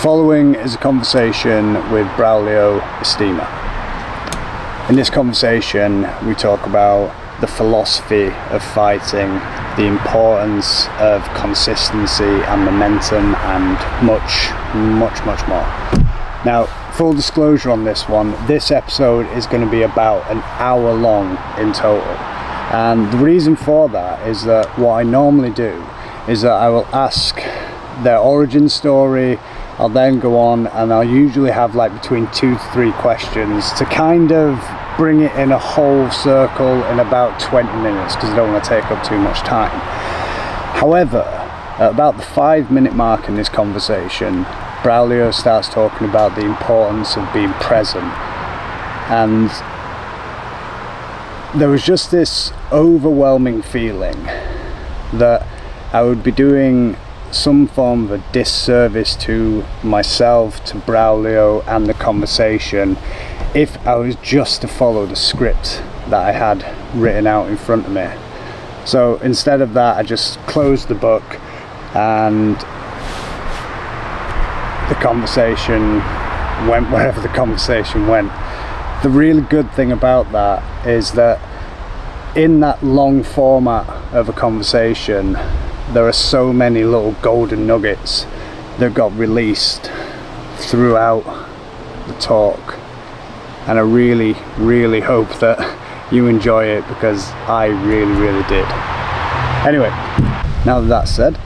following is a conversation with Braulio Estima. In this conversation we talk about the philosophy of fighting, the importance of consistency and momentum, and much more. Now, full disclosure on this one, this episode is going to be about an hour long in total, and the reason for that is that what I normally do is that I will ask their origin story. I'll then go on and I'll usually have like between 2 to 3 questions to kind of bring it in a whole circle in about 20 minutes because I don't want to take up too much time. However, at about the 5-minute mark in this conversation, Braulio starts talking about the importance of being present, and there was just this overwhelming feeling that I would be doing some form of a disservice to myself, to Braulio, and the conversation if I was just to follow the script that I had written out in front of me. So instead of that, I just closed the book and the conversation went wherever the conversation went. The really good thing about that is that in that long format of a conversation, there are so many little golden nuggets that got released throughout the talk, and I really hope that you enjoy it because I really did. Anyway, now that that's said,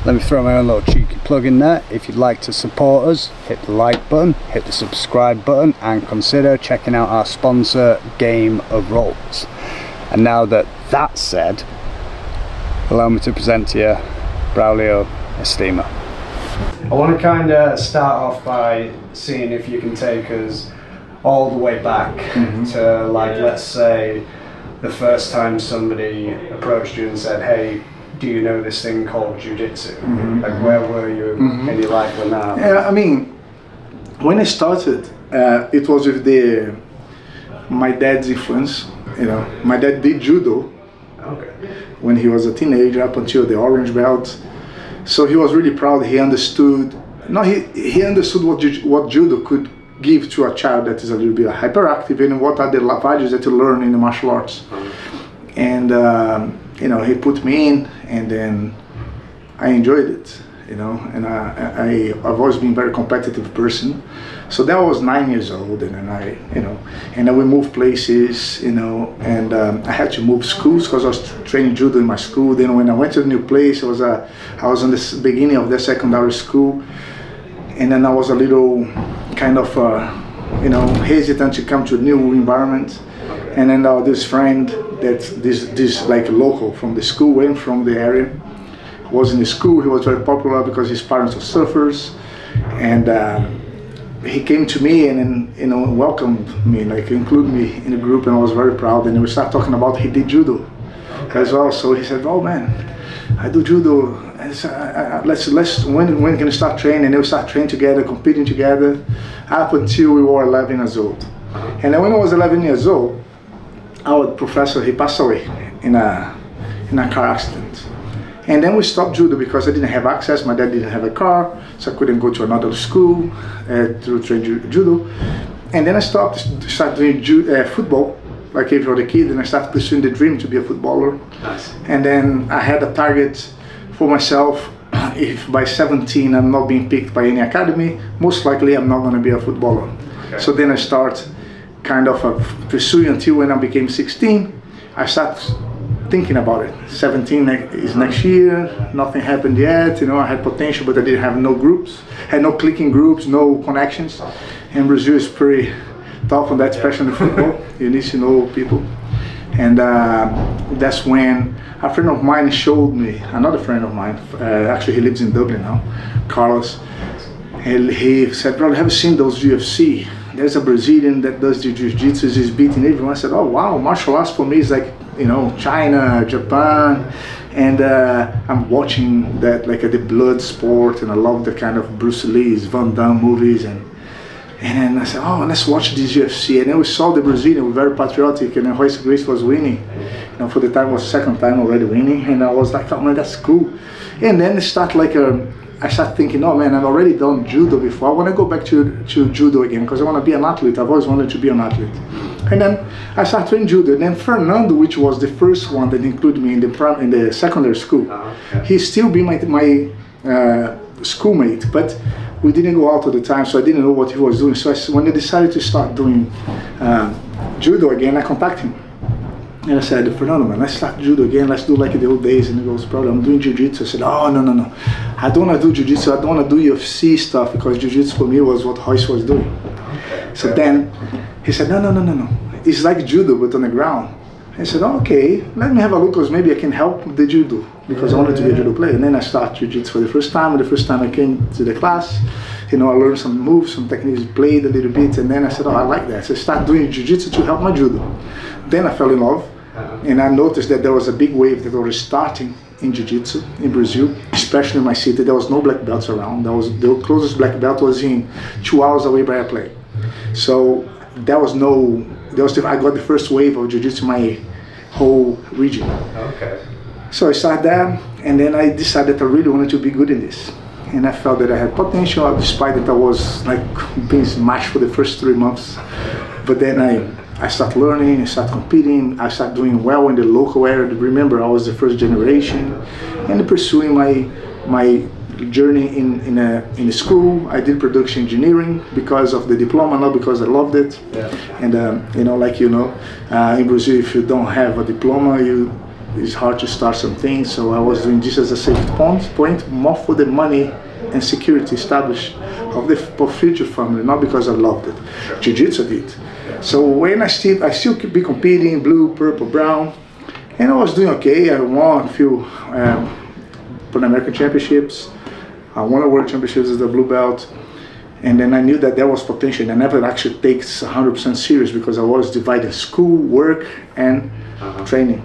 let me throw my own little cheeky plug in there. If you'd like to support us, hit the like button, hit the subscribe button, and consider checking out our sponsor, Game of Rolls. And now that that's said, allow me to present to you Braulio Estima. I want to kind of start off by seeing if you can take us all the way back to, like, let's say the first time somebody approached you and said, hey, do you know this thing called jiu-jitsu? Like, where were you in your life when that happened? Yeah, I mean, when I started, it was with my dad's influence. You know, my dad did judo. Okay. When he was a teenager, up until the orange belt. So he was really proud. He understood. No, he understood what judo could give to a child that is a little bit hyperactive, and what are the values that you learn in the martial arts. And you know, he put me in, and then I enjoyed it. You know, and I've always been a very competitive person. So that was 9 years old, and then and then we moved places, you know, and I had to move schools because I was training judo in my school. Then when I went to a new place, I was in the beginning of the secondary school, and then I was a little kind of hesitant to come to a new environment. And then this friend that this like local from the school, went from the area, was in the school. He was very popular because his parents were surfers, and he came to me and then welcomed me, like included me in the group, and I was very proud. And we started talking about he did judo as well. So he said, "Oh man, I do judo. And let's when can we start training?" And we start training together, competing together, up until we were 11 years old. And then when I was 11 years old, our professor, he passed away in a car accident. And then we stopped judo because I didn't have access. My dad didn't have a car, so I couldn't go to another school to train judo. And then I started doing football, like every other kid, and I started pursuing the dream to be a footballer. Nice. And then I had a target for myself. If by 17 I'm not being picked by any academy, most likely I'm not going to be a footballer. Okay. So then I start kind of pursuing until when I became 16. I started thinking about it. 17 is next year, nothing happened yet, you know, I had potential, but I didn't have no groups, had no clicking groups, no connections. And Brazil is pretty tough on that, especially in football. You need to know people. And that's when a friend of mine showed me, another friend of mine, actually he lives in Dublin now, Carlos, and he said, "Bro, have you seen those UFC? There's a Brazilian that does the jiu-jitsu, he's beating everyone." I said, "Oh wow, martial arts for me is like, you know, China, Japan." And I'm watching that, like the blood sport, and I love the kind of Bruce Lee's, Van Damme movies, and then I said, "Oh, let's watch this UFC." And then we saw the Brazilian, very patriotic, and then Royce Gracie was winning. You know, for the time, it was the second time already winning, and I was like, "Oh man, that's cool." And then it started like I started thinking, oh man, I've already done judo before. I want to go back to judo again because I want to be an athlete. I've always wanted to be an athlete. And then I started training judo. And then Fernando, which was the first one that included me in the secondary school, he still be my schoolmate, but we didn't go out all the time, so I didn't know what he was doing. So when I decided to start doing judo again, I contacted him. And I said, Fernando, man, let's start judo again. Let's do like the old days. And he goes, brother, I'm doing jiu-jitsu. I said, oh, no. I don't want to do jiu-jitsu. I don't want to do UFC stuff because jiu-jitsu for me was what Royce was doing. So then he said, no. It's like judo, but on the ground. I said, oh, okay, let me have a look because maybe I can help the judo because I wanted to be a judo player. And then I started jiu-jitsu for the first time. And the first time I came to the class, I learned some moves, some techniques, played a little bit. And then I said, oh, I like that. So I started doing jiu-jitsu to help my judo. Then I fell in love. And I noticed that there was a big wave that was starting in jiu-jitsu in Brazil, especially in my city. There was no black belts around. The closest black belt was in 2 hours away by airplane. So I got the first wave of jiu-jitsu in my whole region. Okay. So I started there, and then I decided I really wanted to be good in this. And I felt that I had potential, despite that I was like being smashed for the first 3 months. But then I started learning, I started competing, I started doing well in the local area. Remember, I was the first generation, and pursuing my journey in a school. I did production engineering because of the diploma, not because I loved it. Yeah. And in Brazil, if you don't have a diploma, it's hard to start something. So I was doing this as a safety point, more for the money and security established of the future family, not because I loved it. Jiu-jitsu did. So when I still could be competing, blue, purple, brown, and I was doing okay. I won a few Pan American championships. I won a world championships as a blue belt, and then I knew that there was potential. I never actually takes 100% serious because I was dividing school, work, and training.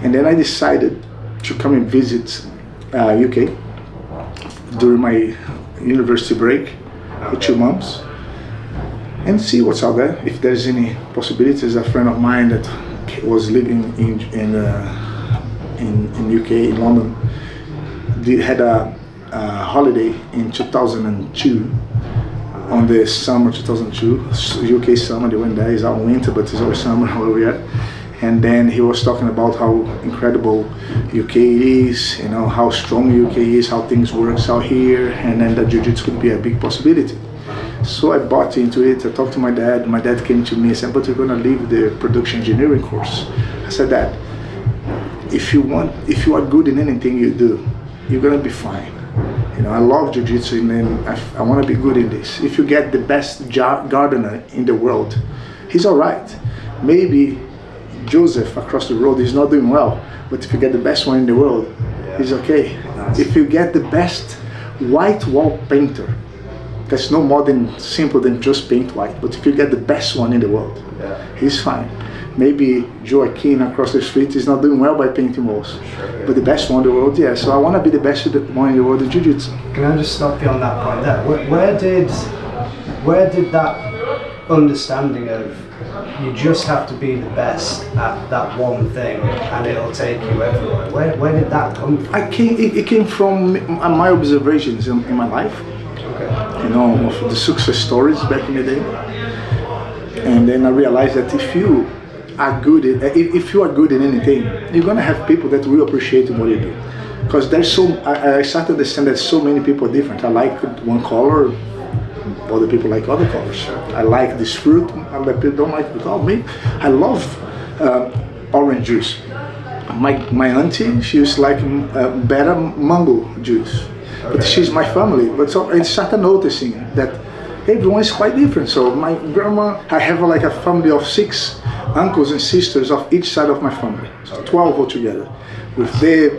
And then I decided to come and visit UK during my university break for 2 months and see what's out there, if there's any possibilities. A friend of mine that was living in UK, in London, had a holiday in 2002, on the summer 2002, UK summer. They went there. It's our winter, but it's always summer where we are. And then he was talking about how incredible UK is, how strong UK is, how things work out here, and then that jiu-jitsu could be a big possibility. So I bought into it. I talked to my dad. My dad came to me and said, but you're gonna leave the production engineering course. I said, Dad, if you are good in anything you do, you're gonna be fine. I love jiu-jitsu, and I want to be good in this. If you get the best gardener in the world, he's all right. Maybe Joseph across the road is not doing well, but if you get the best one in the world, he's okay. If you get the best white wall painter, that's no more than simple than just paint white, but if you get the best one in the world, he's fine. Maybe Joaquin across the street is not doing well by painting walls, but the best one in the world, yeah. So I want to be the best one in the world in jiu-jitsu. Can I just stop you on that point there? Where did that understanding of you just have to be the best at that one thing and it'll take you everywhere, where did that come from? It came from my observations in my life. Okay. Of the success stories back in the day. And then I realized that if you are good in anything, you're gonna have people that will appreciate what you do. Because I started to understand that so many people are different. I like one color, other people like other colors. I like this fruit, other people don't like it. I love orange juice. My auntie, she used to like better mango juice. Okay. But she's my family. But so I started noticing that everyone is quite different. So my grandma, I have like a family of 6 uncles and sisters of each side of my family, so 12 altogether, with their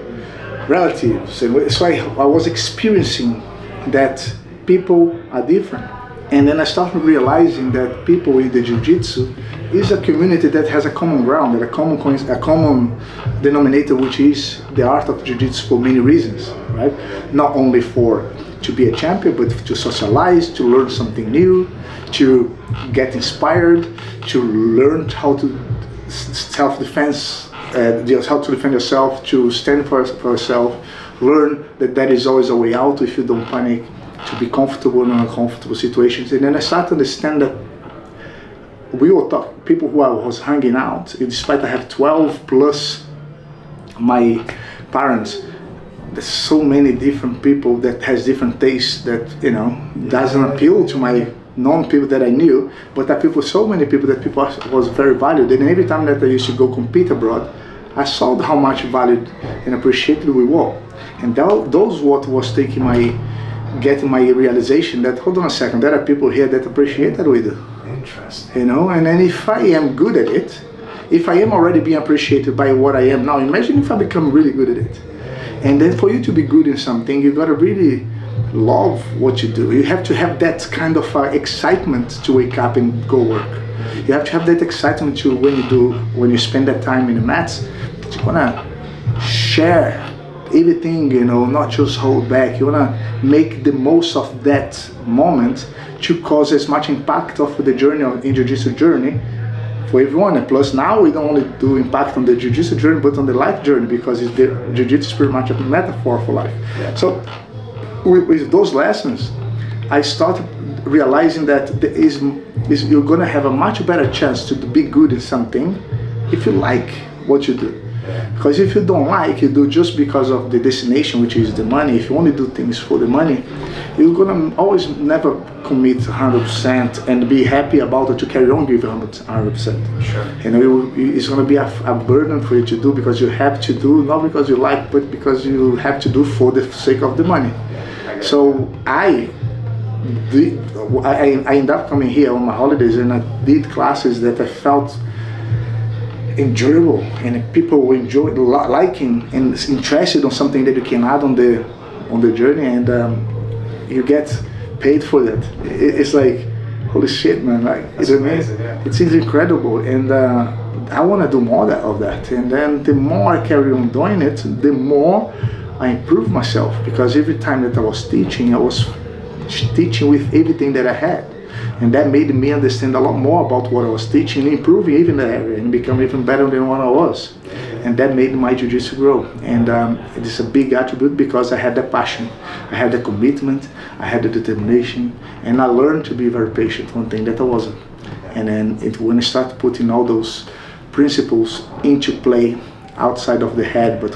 relatives. And so I was experiencing that people are different. And then I started realizing that people in the jiu-jitsu is a community that has a common ground, a common denominator, which is the art of jiu-jitsu for many reasons, right? Not only to be a champion, but to socialize, to learn something new, to get inspired, to learn how to self-defense, how to defend yourself, to stand for yourself, learn that there is always a way out if you don't panic, to be comfortable in uncomfortable situations. And then I started to understand that we were people who I was hanging out, despite I have 12 plus my parents, there's so many different people that has different tastes that, you know, doesn't appeal to my non-people that I knew, but that people, so many people that people was very valued. And every time that I used to go compete abroad, I saw how much valued and appreciated we were. And those what was getting my realization that, hold on a second, there are people here that appreciate that we do. Interesting. You know, and then if I am good at it, if I am already being appreciated by what I am now, imagine if I become really good at it. And then for you to be good in something, you gotta really love what you do. You have to have that kind of excitement to wake up and go work. You have to have that excitement to when you spend that time in the mats, that you wanna share everything, you know, not just hold back. You wanna make the most of that moment to cause as much impact of the journey, in Jiu-Jitsu journey, for everyone. And plus now we don't only do impact on the Jiu-Jitsu journey, but on the life journey, because Jiu-Jitsu is pretty much a metaphor for life. Yeah. So with those lessons, I started realizing that you're gonna have a much better chance to be good in something if you like what you do. Because if you don't like, you do just because of the destination, which is the money. If you only do things for the money, you're gonna always never commit 100% and be happy about it to carry on giving 100%. Sure. You know, it's gonna be a burden for you to do because you have to do, not because you like, but because you have to do for the sake of the money. So I ended up coming here on my holidays, and I did classes that I felt enjoyable, and people enjoyed, liking and interested on something that you can add on the journey, and you get paid for that. It's like, holy shit, man! Like, it's amazing. Yeah. It's incredible, and I want to do more of that. And then the more I carry on doing it, the more I improve myself, because every time that I was teaching with everything that I had. And that made me understand a lot more about what I was teaching, improving even the area, and become even better than what I was. And that made my Jiu-Jitsu grow. And it's a big attribute because I had the passion, I had the commitment, I had the determination, and I learned to be very patient, one thing that I wasn't. And then when I started putting all those principles into play outside of the head, but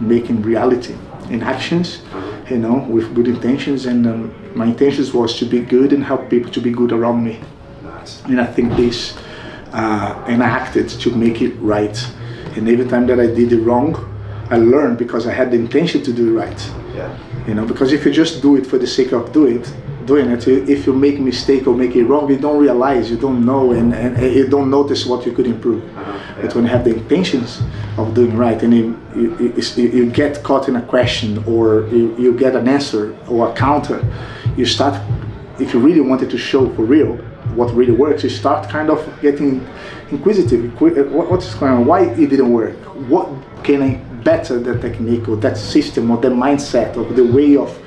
making reality in actions, you know, with good intentions, and my intentions was to be good and help people to be good around me. Nice. And I think this, and I acted to make it right. And every time that I did it wrong, I learned because I had the intention to do it right. Yeah. You know, because if you just do it for the sake of doing it, if you make a mistake or make it wrong, you don't realize, you don't know, and you don't notice what you could improve. Yeah. But when you have the intentions of doing right, and you get caught in a question, or you get an answer or a counter, you start, if you really wanted to show for real what really works, you start kind of getting inquisitive. What's going on? Why it didn't work? What can I better that technique or that system or the mindset or the way of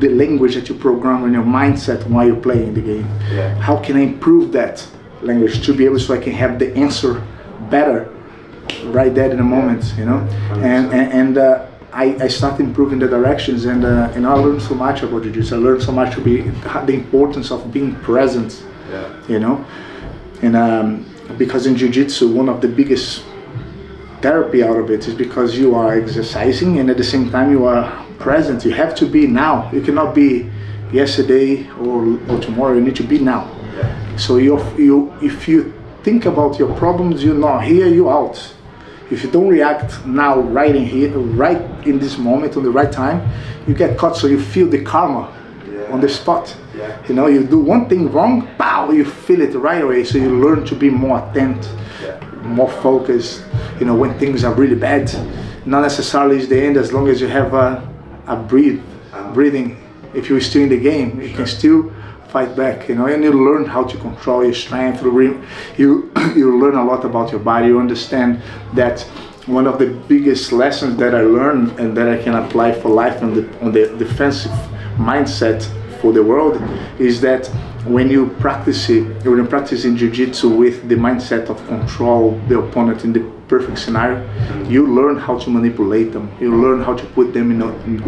the language that you program in your mindset while you're playing the game? Yeah. How can I improve that language to be able, so I can have the answer better right there in the moment, you know? And I started improving the directions, and I learned so much about Jiu-Jitsu. I learned so much the importance of being present, you know? And because in Jiu-Jitsu, one of the biggest therapy out of it is because you are exercising, and at the same time you are present. You have to be now. You cannot be yesterday or tomorrow. You need to be now. So if you think about your problems, you're not here, you're out. If you don't react now, right in here, right in this moment, on the right time, you get caught. So you feel the karma on the spot. You know, you do one thing wrong, pow, you feel it right away. So you learn to be more attentive, more focused. You know, when things are really bad, not necessarily is the end, as long as you have a breathing. If you're still in the game, you can still fight back, you know, and you learn how to control your strength. You learn a lot about your body. You understand that one of the biggest lessons that I learned and that I can apply for life on the defensive mindset for the world is that when you practice in Jiu-Jitsu with the mindset of control the opponent in the perfect scenario, you learn how to manipulate them. You learn how to put them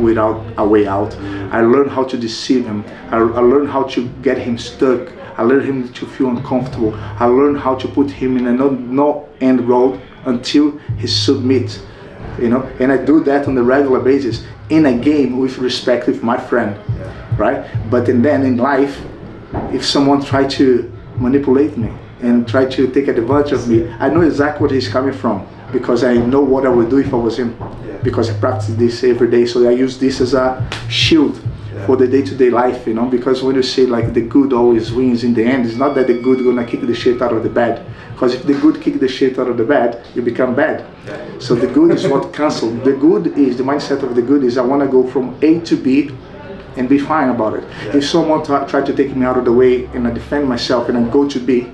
without a way out. I learned how to deceive him. I learned how to get him stuck. I learned him to feel uncomfortable. I learned how to put him in a no end road until he submits. You know, and I do that on a regular basis in a game with respect with my friend, right? But then in life, if someone try to manipulate me and try to take advantage of me, I know exactly where he's coming from, because I know what I would do if I was him, because I practice this every day. So I use this as a shield for the day-to-day life, you know, because when you say like the good always wins in the end, it's not that the good gonna kick the shit out of the bad, because if the good kick the shit out of the bad, you become bad. So the good is what cancels. The good is, the mindset of the good is, I want to go from A to B and be fine about it. If someone try to take me out of the way and I defend myself and I go to B,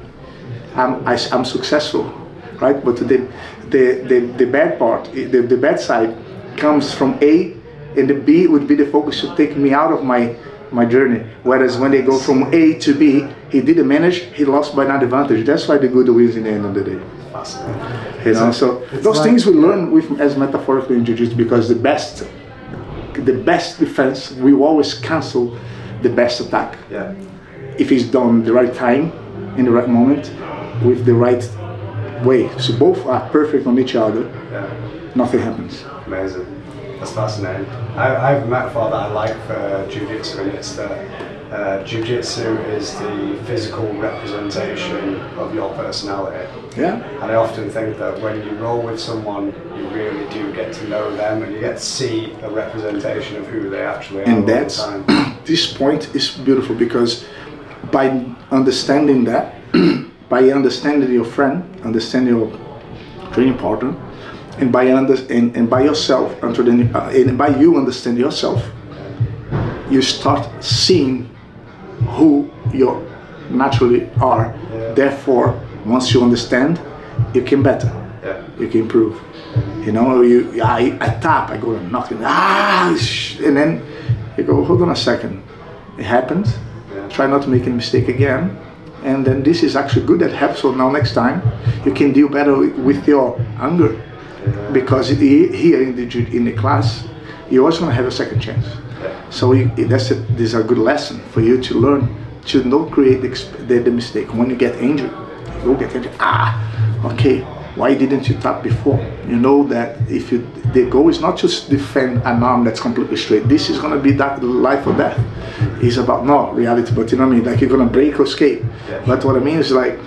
I'm successful, right? But the bad part, the bad side comes from A, and the B would be the focus to take me out of my journey. Whereas when they go from A to B, he didn't manage, he lost by an advantage. That's why the good wins in the end of the day. You know, so those things we learn with as metaphorically in Jiu-Jitsu, because the best defense will always cancel the best attack. If it's done the right time, in the right moment, with the right way. So both are perfect on each other. Nothing happens. Amazing. That's fascinating. I have a metaphor that I like for Jiu-Jitsu, and it's that Jiu-Jitsu is the physical representation of your personality. And I often think that when you roll with someone, you really do get to know them, and you get to see a representation of who they actually are. And that's, this point is beautiful, because by understanding that, by understanding your friend, understanding your training partner, and by yourself, and by you understand yourself, you start seeing who you naturally are. Therefore, once you understand, you can better, you can improve. You know, I tap, I go and knock it, and then you go, hold on a second, it happened. Try not to make a mistake again. And then this is actually good, that helps. So now next time you can deal better with your anger, because here in the class you're always going to have a second chance. So this is a good lesson for you to learn to not create the mistake. When you get injured, you get injured. Okay, why didn't you tap before? You know that if the goal is not just defend an arm that's completely straight. This is going to be that life or death. It's about not reality, but you know what I mean. Like you're going to break or escape. But what I mean is like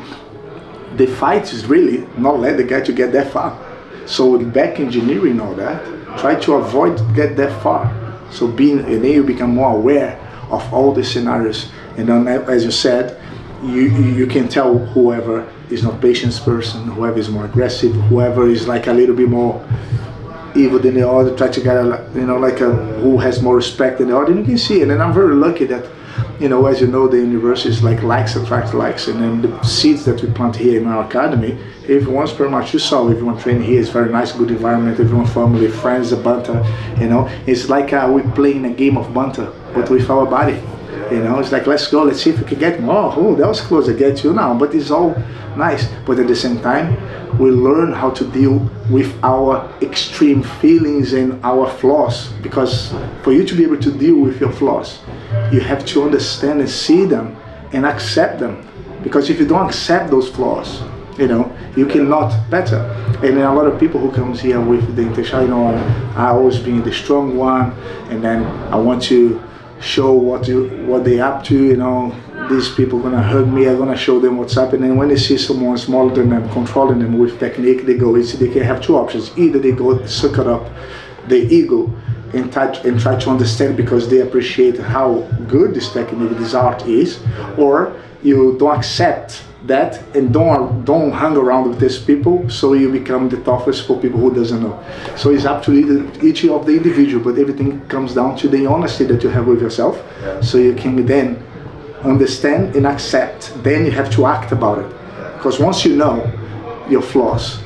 the fight is really not let the guy to get that far. So back engineering all that, try to avoid get that far. So and then you become more aware of all the scenarios. And then, as you said, you can tell whoever is not patient person, whoever is more aggressive, whoever is like a little bit more evil than the other, try to get who has more respect than the other, and you can see it. And I'm very lucky that, you know, as you know, the university is like likes attract likes, and then the seeds that we plant here in our academy, everyone's pretty much, you saw everyone training here, it's very nice, good environment, everyone family, friends, a banter, you know, it's like we playing a game of banter, but with our body. You know, it's like, let's go, let's see if we can get more. Oh, that was close, I get you now. But it's all nice. But at the same time, we learn how to deal with our extreme feelings and our flaws. Because for you to be able to deal with your flaws, you have to understand and see them and accept them. Because if you don't accept those flaws, you know, you cannot better. And then a lot of people who comes here with the intention, you know, I always being the strong one, and then I want to show what they up to, you know, these people gonna hurt me, I'm gonna show them what's happening. And when they see someone smaller than them, controlling them with technique, they can have two options. Either they go sucker up the ego and try to understand because they appreciate how good this technique, this art is, or you don't accept that and don't hang around with these people, so you become the toughest for people who doesn't know. So it's up to each of the individual, but everything comes down to the honesty that you have with yourself. So you can then understand and accept, then you have to act about it. Because once you know your flaws,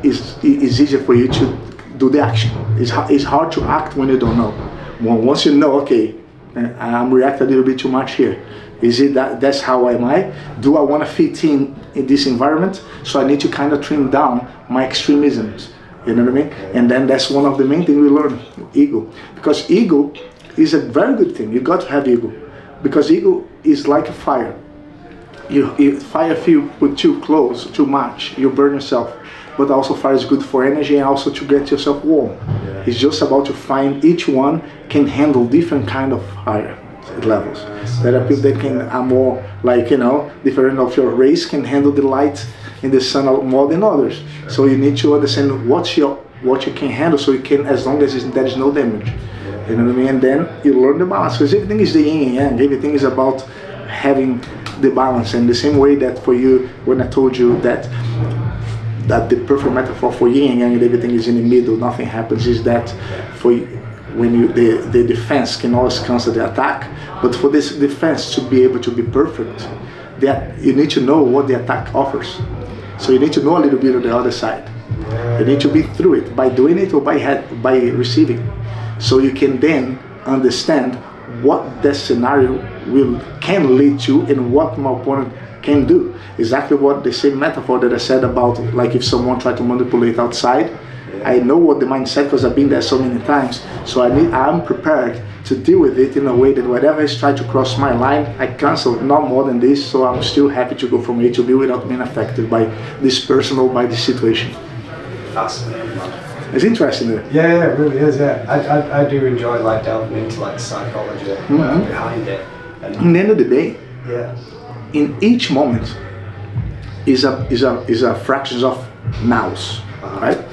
it's easier for you to do the action. It's hard to act when you don't know. Once you know, okay, I'm reacting a little bit too much here. Is it that's how am I? Do I want to fit in this environment? So I need to kind of trim down my extremisms. You know what I mean? And then that's one of the main things we learn, ego. Because ego is a very good thing. You got to have ego. Because ego is like a fire. Fire, if you put too close, too much, you burn yourself. But also fire is good for energy and also to get yourself warm. Yeah. It's just about to find each one can handle different kind of fire levels. There are people that are more like, different of your race can handle the light in the sun more than others. Sure. So you need to understand what you can handle, so you can, as long as there is no damage. Yeah. You know what I mean? And then you learn the balance, because everything is the yin and yang. Everything is about having the balance. And the same way that for you, when I told you that the perfect metaphor for yin and yang and everything is in the middle, nothing happens, is that for when the defense can always cancel the attack, but for this defense to be able to be perfect, you need to know what the attack offers. So you need to know a little bit of the other side. You need to be through it by doing it or by receiving, so you can then understand what that scenario can lead to and what my opponent can do. Exactly what the same metaphor that I said about, like, if someone tried to manipulate outside, I know what the mindset, because I've been there so many times. So I'm prepared to deal with it in a way that whatever is trying to cross my line, I cancel, not more than this. So I'm still happy to go from A to B without being affected by this person or by this situation. Fascinating. It's interesting. Yeah, it really is. Yeah, I do enjoy like delving into like psychology behind it. And at the end of the day, yeah, in each moment is a fraction of nows, right?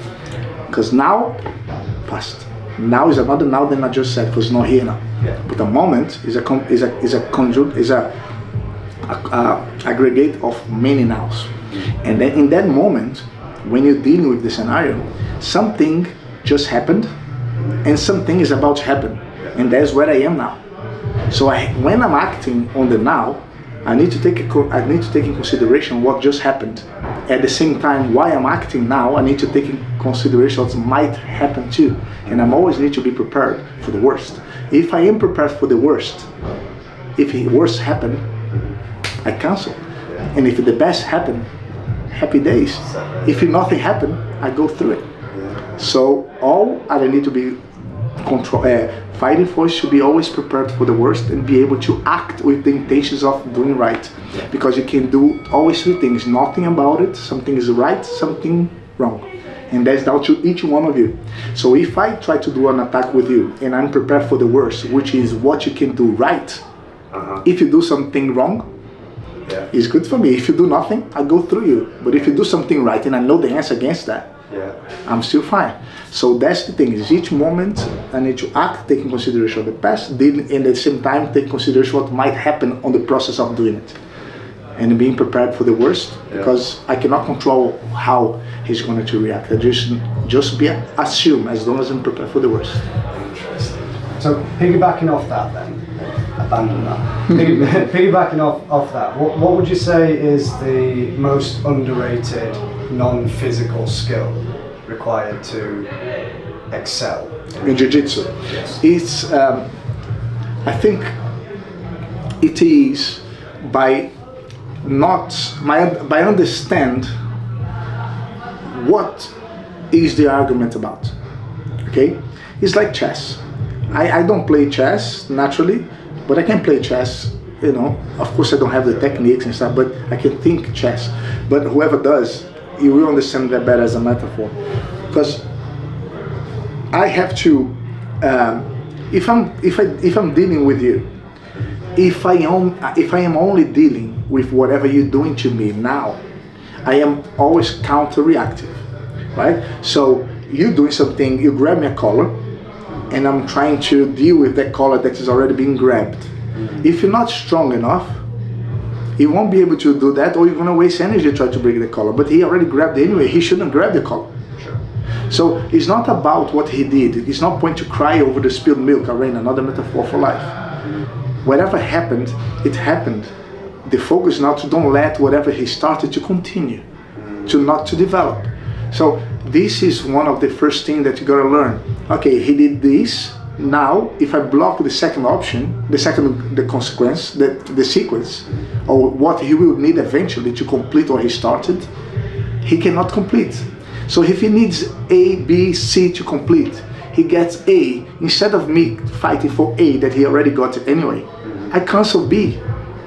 Because now, past. Now is another now than I just said, because it's not here now. Yeah. But a moment is a aggregate of many nows. And then in that moment, when you're dealing with the scenario, something just happened, and something is about to happen, and that's where I am now. So when I'm acting on the now, I need to take in consideration what just happened. At the same time, why I'm acting now, I need to take in consideration what might happen too. And I always need to be prepared for the worst. If I am prepared for the worst, if the worst happen, I cancel. And if the best happen, happy days. If nothing happen, I go through it. So all I need to be fighting for is to be always prepared for the worst and be able to act with the intentions of doing right. Because you can do always three things: nothing about it, something is right, something wrong. And that's down to each one of you. So if I try to do an attack with you and I'm prepared for the worst, which is what you can do right, if you do something wrong, it's good for me. If you do nothing, I go through you. But if you do something right and I know the answer against that, I'm still fine. So that's the thing, is each moment I need to act, taking consideration of the past, and at the same time take consideration what might happen on the process of doing it. And being prepared for the worst, because I cannot control how he's going to react. I just assume, as long as I'm prepared for the worst. Interesting. So piggybacking off that then, abandon that. Piggybacking off that, what would you say is the most underrated non-physical skill required to excel in jiu-jitsu? Yes. It's I think it is by understand what is the argument about. Okay, it's like chess. I don't play chess naturally, but I can play chess. Of course I don't have the techniques and stuff, but I can think chess. But whoever does, you will understand that better as a metaphor. Because I have to, if I'm dealing with you, if I am only dealing with whatever you're doing to me now, I am always counter-reactive, right? So you're doing something, you grab me a collar, and I'm trying to deal with that collar that is already being grabbed. If you're not strong enough, you won't be able to do that, or you're gonna waste energy to try to break the collar. But he already grabbed it anyway. He shouldn't grab the collar. Sure. So it's not about what he did. It's not point to cry over the spilled milk. Another metaphor for life. Whatever happened, it happened. The focus now to don't let whatever he started to continue, to develop. So this is one of the first things that you gotta learn. Okay, he did this, Now, if I block the second option, the consequence, the sequence, or what he will need eventually to complete what he started, he cannot complete. So if he needs A, B, C to complete, he gets A. Instead of me fighting for A that he already got anyway, I cancel B.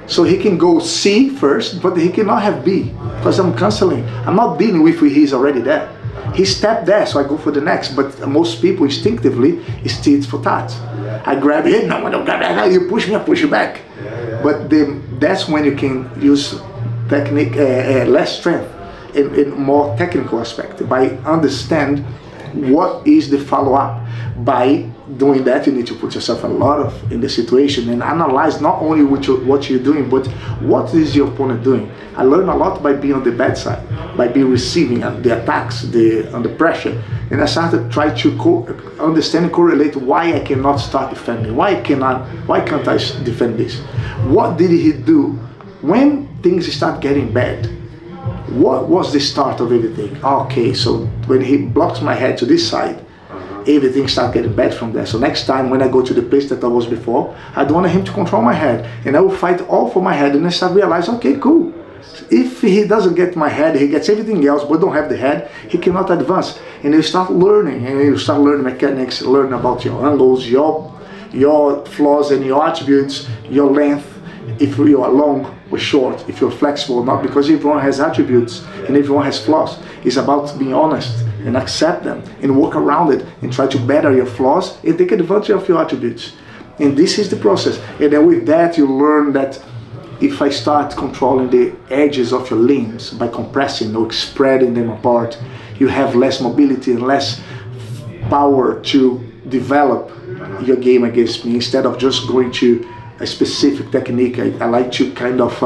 So he can go C first, but he cannot have B because I'm canceling. I'm not dealing with he's already there. He stepped there, so I go for the next. But most people instinctively, it's tit for tat. I grab him, no, I don't grab that. You push me, I push you back. But that's when you can use technique, less strength, in more technical aspect, by understand what is the follow-up. By doing that, you need to put yourself a lot of in the situation and analyze not only what you're doing, but what is your opponent doing. I learned a lot by being on the bad side, by being receiving the attacks, under pressure, and I started to try to understand and correlate why I cannot start defending. Why can't I defend this? What did he do when things start getting bad? What was the start of everything? Okay, so when he blocks my head to this side, everything starts getting bad from there. So next time when I go to the place that I was before, I don't want him to control my head, and I will fight all for my head. And I start realizing, okay, cool. If he doesn't get my head, he gets everything else but don't have the head, he cannot advance. And you start learning, and you start learning mechanics, learn about your angles, your flaws and your attributes, your length, if you are long or short, if you're flexible or not, because everyone has attributes and everyone has flaws. It's about being honest and accept them and work around it and try to better your flaws and take advantage of your attributes. And this is the process. And then with that, you learn that if I start controlling the edges of your limbs by compressing or spreading them apart, you have less mobility and less power to develop your game against me. Instead of just going to a specific technique, I like to kind of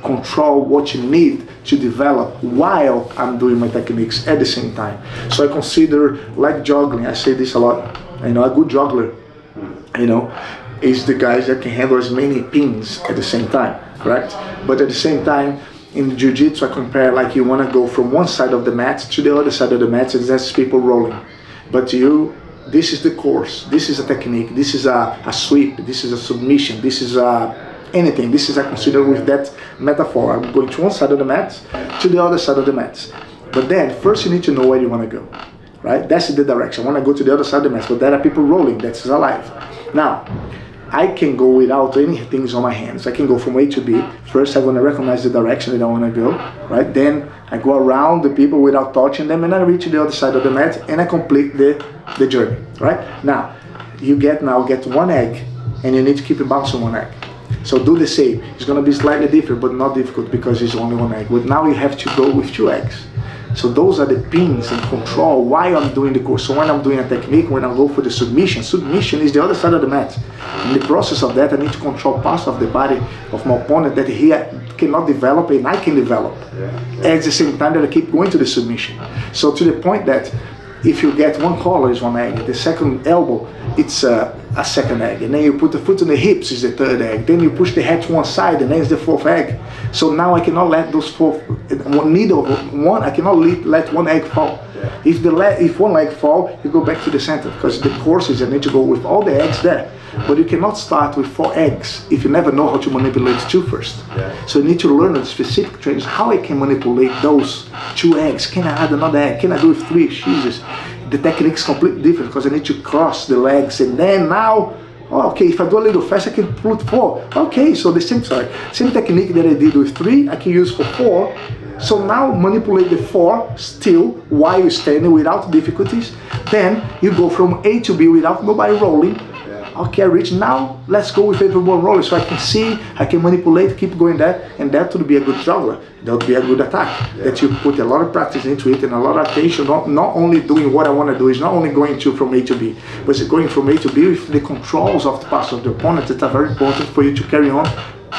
control what you need to develop while I'm doing my techniques at the same time. So I consider, like juggling, I say this a lot, a good juggler, is the guys that can handle as many pins at the same time, correct? But at the same time, in Jiu-Jitsu, I compare like you want to go from one side of the mat to the other side of the mat, and that's people rolling. But this is the course, this is a technique, this is a sweep, this is a submission, this is anything. This is I consider with that metaphor. I'm going to one side of the mat to the other side of the mat. But then first you need to know where you want to go, right? That's the direction. I want to go to the other side of the mat, but there are people rolling. That's alive. Now, I can go without any things on my hands. I can go from A to B. First, I'm going to recognize the direction that I want to go, right? Then I go around the people without touching them, and I reach the other side of the mat, and I complete the journey, right? Now, you get one egg, and you need to keep bouncing one egg. So do the same. It's going to be slightly different, but not difficult because it's only one egg. But now you have to go with 2 eggs. So those are the pins and control why I'm doing the course. So when I'm doing a technique, when I go for the submission is the other side of the mat. In the process of that, I need to control parts of the body of my opponent that he cannot develop and I can develop. At the same time that I keep going to the submission. So to the point that if you get one collar is one egg, the second elbow it's a second egg, and then you put the foot on the hips is the third egg, then you push the head to one side and then it's the 4th egg. So now I cannot let those I cannot let one egg fall. If one leg fall, you go back to the center, because the course is you need to go with all the eggs there. But you cannot start with 4 eggs if you never know how to manipulate 2 first. So you need to learn the specific trainings how I can manipulate those 2 eggs. Can I add another egg? Can I do with 3? Jesus. The technique is completely different because I need to cross the legs, and then now, okay, if I do a little fast, I can put 4. Okay, so the same technique that I did with 3, I can use for 4. So now manipulate the 4 still while you're standing without difficulties. Then you go from A to B without nobody rolling. Okay, I reach now, let's go with everyone rolling so I can see, I can manipulate, keep going there, and that would be a good juggler. That would be a good attack. That you put a lot of practice into it and a lot of attention, not only doing what I want to do, is not only going from A to B, but it's going from A to B with the controls of the parts of the opponent that are very important for you to carry on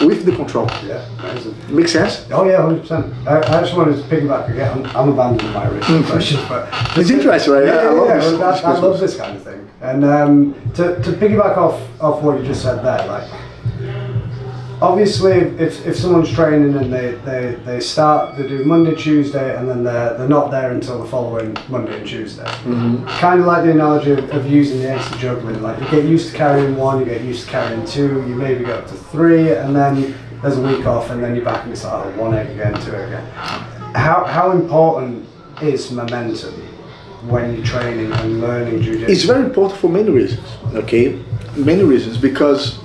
with the control. Yeah, amazing. Make sense? Oh yeah, 100%. I just wanted to piggyback again. I'm abandoning my original question, but it's interesting, right? I love this kind of thing. And to piggyback off what you just said there, like, obviously, if someone's training and they start, they do Monday, Tuesday, and then they're not there until the following Monday and Tuesday. Kind of like the analogy of using the extra juggling. Like you get used to carrying 1, you get used to carrying 2, you maybe go up to 3, and then there's a week off, and then you're back and it's like 1 egg again, 2 egg again. How important is momentum when you're training and learning jiu-jitsu? It's very important for many reasons, okay? Many reasons, because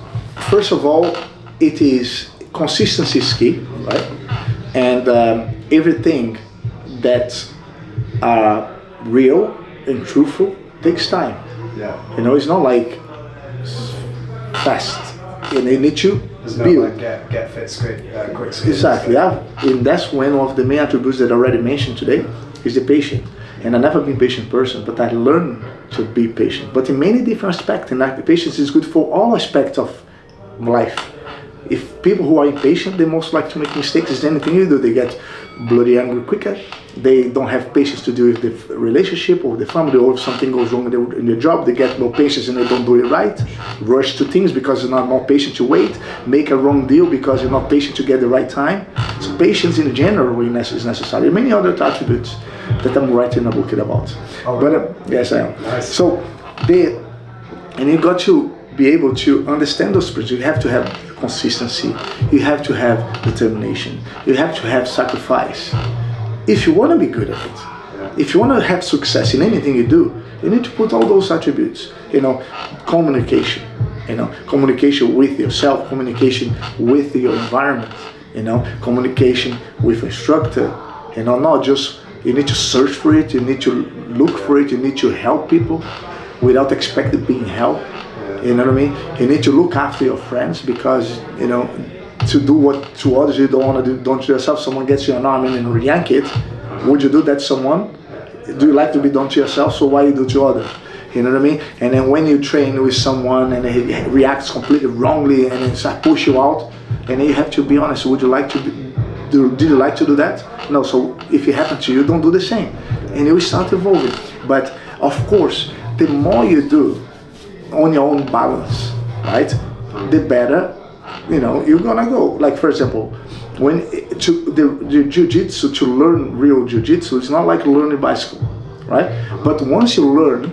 first of all, it is consistency is key, right? And everything that are real and truthful takes time. Yeah. You know, it's not like fast. You need to There's build. no like get fit quick skills. Exactly, and that's one of the main attributes that I already mentioned today, is the patient. And I've never been a patient person, but I learned to be patient. But in many different aspects, and like, patience is good for all aspects of life. If people who are impatient, they most like to make mistakes. It's anything you do, they get bloody angry quicker. They don't have patience to do with the relationship or the family, or if something goes wrong in their job, they get no patience and they don't do it right. Rush to things because you're not more patient to wait. Make a wrong deal because you're not patient to get the right time. So patience in general is necessary. Many other attributes that I'm writing a book about. Oh, but yes, I am. Nice. So and you got to be able to understand those principles. You have to have consistency. You have to have determination. You have to have sacrifice. If you want to be good at it, if you want to have success in anything you do, you need to put all those attributes. You know, communication. You know, communication with yourself, communication with your environment. You know, communication with instructor. You know, not just, you need to search for it. You need to look for it. You need to help people without expecting being helped. You know what I mean? You need to look after your friends, because, you know, to do what to others you don't want to do, don't to yourself. Someone gets you an arm and yank it. Would you do that to someone? Do you like to be done to yourself? So why you do to others? You know what I mean? And then when you train with someone and he reacts completely wrongly and it's like push you out, and then you have to be honest. Would you like to did you like to do that? No. So if it happened to you, don't do the same, and you will start evolving. But of course, the more you do on your own balance, right, the better, you know, you're gonna go. Like, for example, when the jiu-jitsu, to learn real jiu-jitsu, it's not like learning bicycle, right? But once you learn,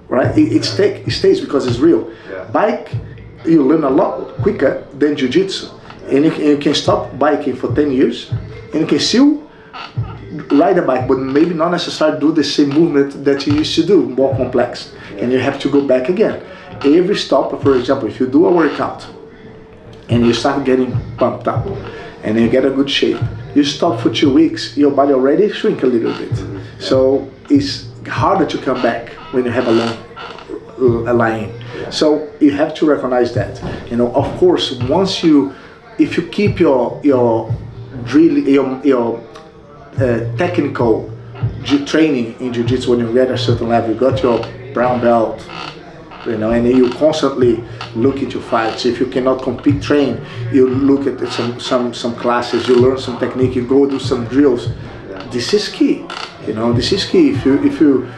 right, it stays because it's real. Yeah. Bike, you learn a lot quicker than jiu-jitsu, and you can stop biking for 10 years and you can still ride a bike, but maybe not necessarily do the same movement that you used to do, more complex, and you have to go back again. Every stop, for example, if you do a workout and you start getting pumped up and you get a good shape, you stop for 2 weeks, your body already shrink a little bit. So it's harder to come back when you have a long line. So you have to recognize that. You know, of course, if you keep your technical training in jiu-jitsu, when you get a certain level, you got your brown belt, you know, and you constantly look into fights. If you cannot compete, train, you look at some classes, you learn some technique, you go do some drills. This is key. You know, this is key. If you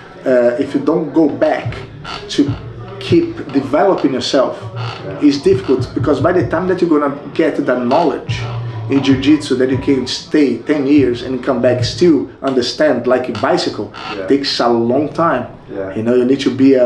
don't go back to keep developing yourself, it's difficult, because by the time that you're gonna get that knowledge in jiu-jitsu that you can stay 10 years and come back still understand, like in bicycle, takes a long time. You know, you need to be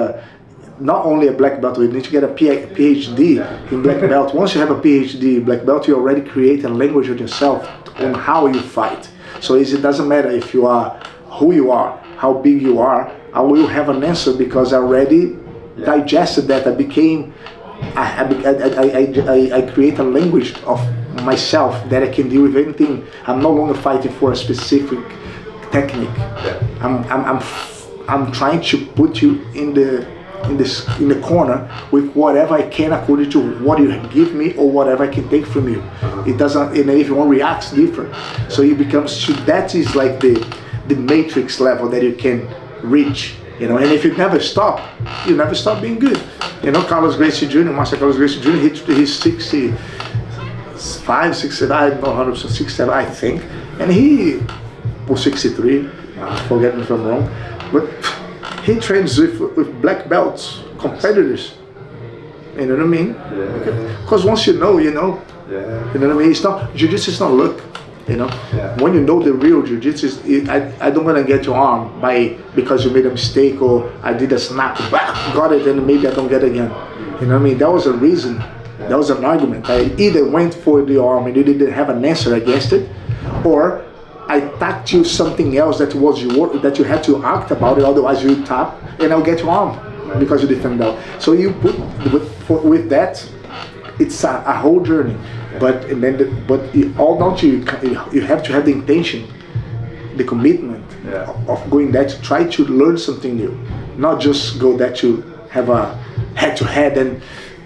not only a black belt, you need to get a PhD in black belt. Once you have a PhD in black belt, you already create a language of yourself on how you fight. So it doesn't matter if you are who you are, how big you are, I will have an answer, because I already digested that. I create a language of myself that I can deal with anything. I'm no longer fighting for a specific technique. I'm trying to put you in the corner with whatever I can, according to what you give me or whatever I can take from you. It doesn't, and everyone reacts different. So it becomes, that is like the matrix level that you can reach. You know, and if you never stop, you never stop being good. You know, Carlos Gracie Jr., Master Carlos Gracie Jr., he's 65, 67, I don't know, 100%, 67, I think. And he was 63, forget me if I'm wrong. But he trains with black belts, competitors. You know what I mean? Because once you know, you know. Yeah. You know what I mean? It's not, jiu-jitsu is not luck. You know, when you know the real jiu-jitsu, I don't want to get your arm because you made a mistake or I did a snap, got it, and maybe I don't get it again. You know what I mean? That was a reason. That was an argument. I either went for the arm and you didn't have an answer against it, or I tapped you something else that was that you had to act about it. Otherwise, you tap and I'll get your arm because you defend out. So you put with that, it's a whole journey. But all down to you have to have the intention, the commitment of going there to try to learn something new, not just go there to have a head-to-head. And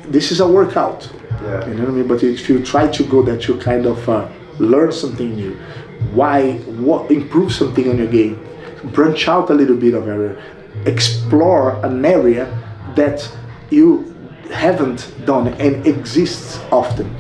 this is a workout, you know what I mean. But if you try to go there to kind of learn something new, improve something on your game, branch out a little bit of area, explore an area that you haven't done and exists often.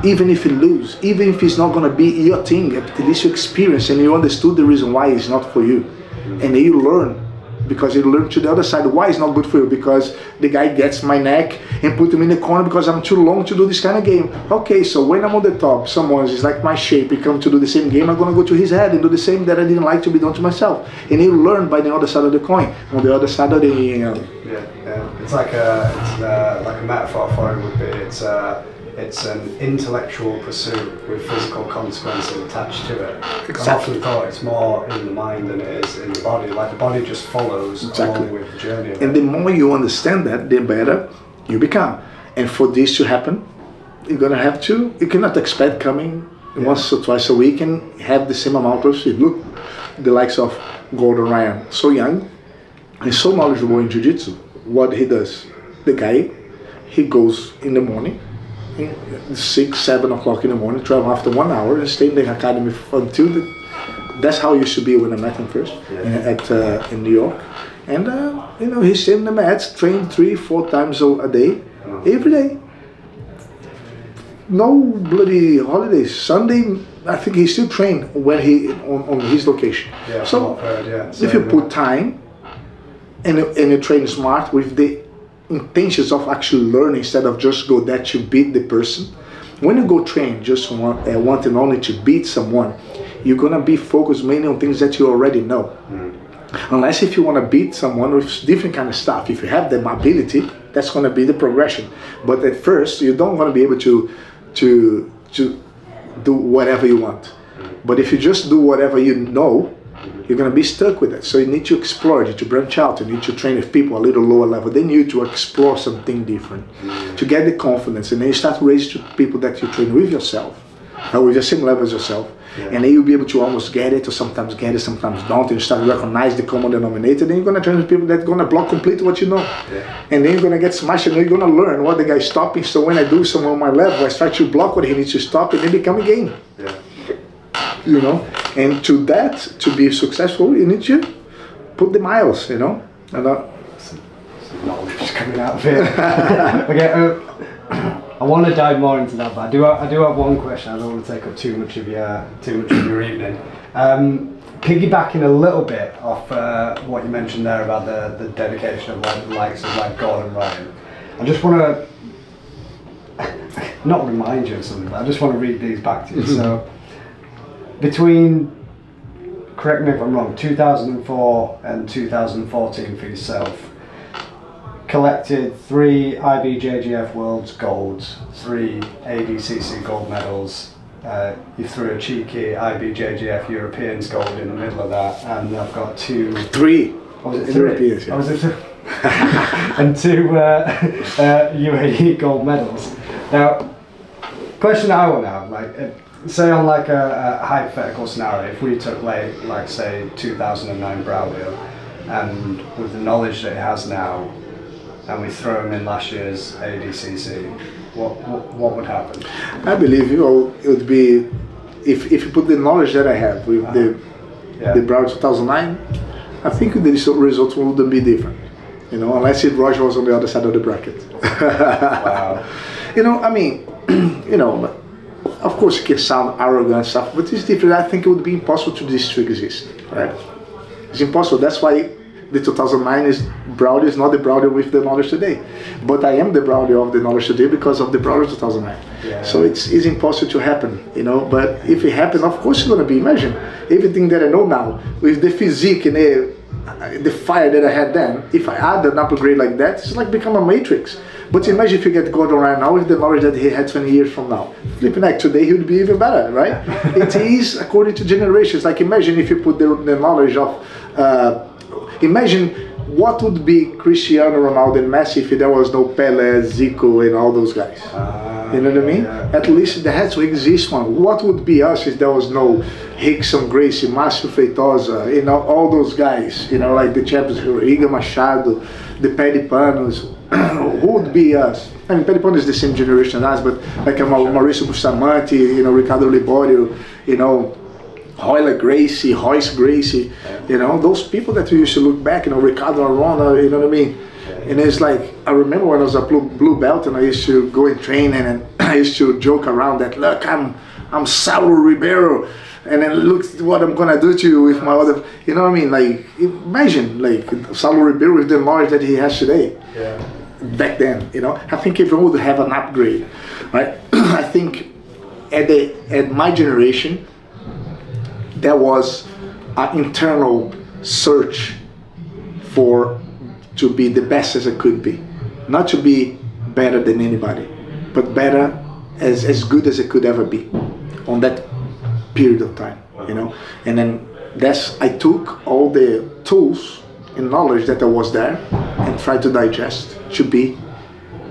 Even if you lose, even if it's not going to be your thing, at least you experience and you understood the reason why it's not for you. And then you learn, because you learn to the other side why it's not good for you, because the guy gets my neck and put him in the corner because I'm too long to do this kind of game. Okay, so when I'm on the top, someone is like my shape, he comes to do the same game, I'm going to go to his head and do the same that I didn't like to be done to myself. And you learn by the other side of the coin, on the other side of the... It's like a metaphor for it would be, it's an intellectual pursuit with physical consequences attached to it. Exactly. I often thought it's more in the mind than it is in the body. Like the body just follows along with the journey. And the more you understand that, the better you become. And for this to happen, you're gonna have to. You cannot expect coming once or twice a week and have the same amount of shit. Look, the likes of Gordon Ryan, so young and so knowledgeable in jiu-jitsu. What he does, the guy, he goes in the morning. 6, 7 o'clock in the morning, travel after 1 hour and stay in the academy until that's how it used to be when I met him first in New York. And you know, he stayed in the mats, trained 3-4 times a day, every day. No bloody holidays. Sunday, I think he still trained when he on his location. So if you put time and you train smart with the intentions of actually learning instead of just go there to beat the person. When you go train just want and only to beat someone, you're gonna be focused mainly on things that you already know. Unless if you want to beat someone with different kind of stuff, if you have the ability, that's gonna be the progression. But at first, you don't want to be able to do whatever you want. But if you just do whatever you know, you're going to be stuck with it. So you need to explore, you need to branch out, you need to train with people a little lower level. Then you need to explore something different to get the confidence. And then you start raising to people that you train with yourself, with the same level as yourself. And then you'll be able to almost get it, or sometimes get it, sometimes don't. And you start to recognize the common denominator. Then you're going to train with people that are going to block completely what you know. And then you're going to get smashed and then you're going to learn what the guy's stopping. So when I do someone on my level, I start to block what he needs to stop and then become a game. You know, and to that, to be successful, you need to put the miles, you know. And some knowledge is coming out of it. Okay, I want to dive more into that, but I do have one question. I don't want to take up too much of your evening. Piggybacking a little bit off what you mentioned there about the dedication of the likes of like Gordon Ryan, I just want to not remind you of something, but I just want to read these back to you. So. Between, correct me if I'm wrong, 2004 and 2014 for yourself, collected 3 IBJJF Worlds Golds, 3 ADCC Gold medals. You threw a cheeky IBJJF Europeans Gold in the middle of that, and I've got 2... 3. Oh, was it 3? Europeans, yeah. Oh, was it 2? And 2 UAE Gold medals. Now, question I want to have, like, say on like a hypothetical scenario, if we took like say 2009 Braulio, and with the knowledge that he has now, and we throw him in last year's ADCC, what would happen? I believe, you know, it would be, if you put the knowledge that I have with the Braulio 2009, I think the results wouldn't be different. You know, unless if Roger was on the other side of the bracket. Wow. You know, I mean, you know. Of course, it can sound arrogant and stuff, but it's different. I think it would be impossible to this to exist, right? It's impossible. That's why the 2009 is Braulio is not the Braulio with the knowledge today, but I am the Braulio of the knowledge today because of the Braulio 2009. Yeah. So it's impossible to happen, you know. But if it happens, of course it's gonna be. Imagine everything that I know now with the physique and the fire that I had then. If I add an upgrade like that, it's like become a matrix. But imagine if you get Gordon right now with the knowledge that he had 20 years from now. Flipping like today, he would be even better, right? It is according to generations. Like imagine if you put the knowledge of, imagine what would be Cristiano Ronaldo and Messi if there was no Pelé, Zico and all those guys. You know what I mean? Yeah. At least there has to exist one. What would be us if there was no Rickson Gracie, Márcio Feitosa, you know, all those guys, you know, like the champions, Iga Machado, the Paddy Panos. Who would be us? I mean, Paddy Pano is the same generation as us, but like Maurício Bustamante, you know, Ricardo Liborio, you know, Royler Gracie, Royce Gracie, you know, those people that we used to look back, you know, Ricardo Arona, you know what I mean? And it's like, I remember when I was a blue belt and I used to go and train and I used to joke around that, look, I'm Saulo Ribeiro, and then look what I'm gonna do to you with my other, you know what I mean? Like, imagine, like, Saulo Ribeiro with the knowledge that he has today. Yeah. Back then, you know, I think everyone would have an upgrade, right? I think at my generation, there was an internal search to be the best as I could be, not to be better than anybody, but better as good as it could ever be on that period of time, you know. And then I took all the tools and knowledge that I was there and tried to digest to be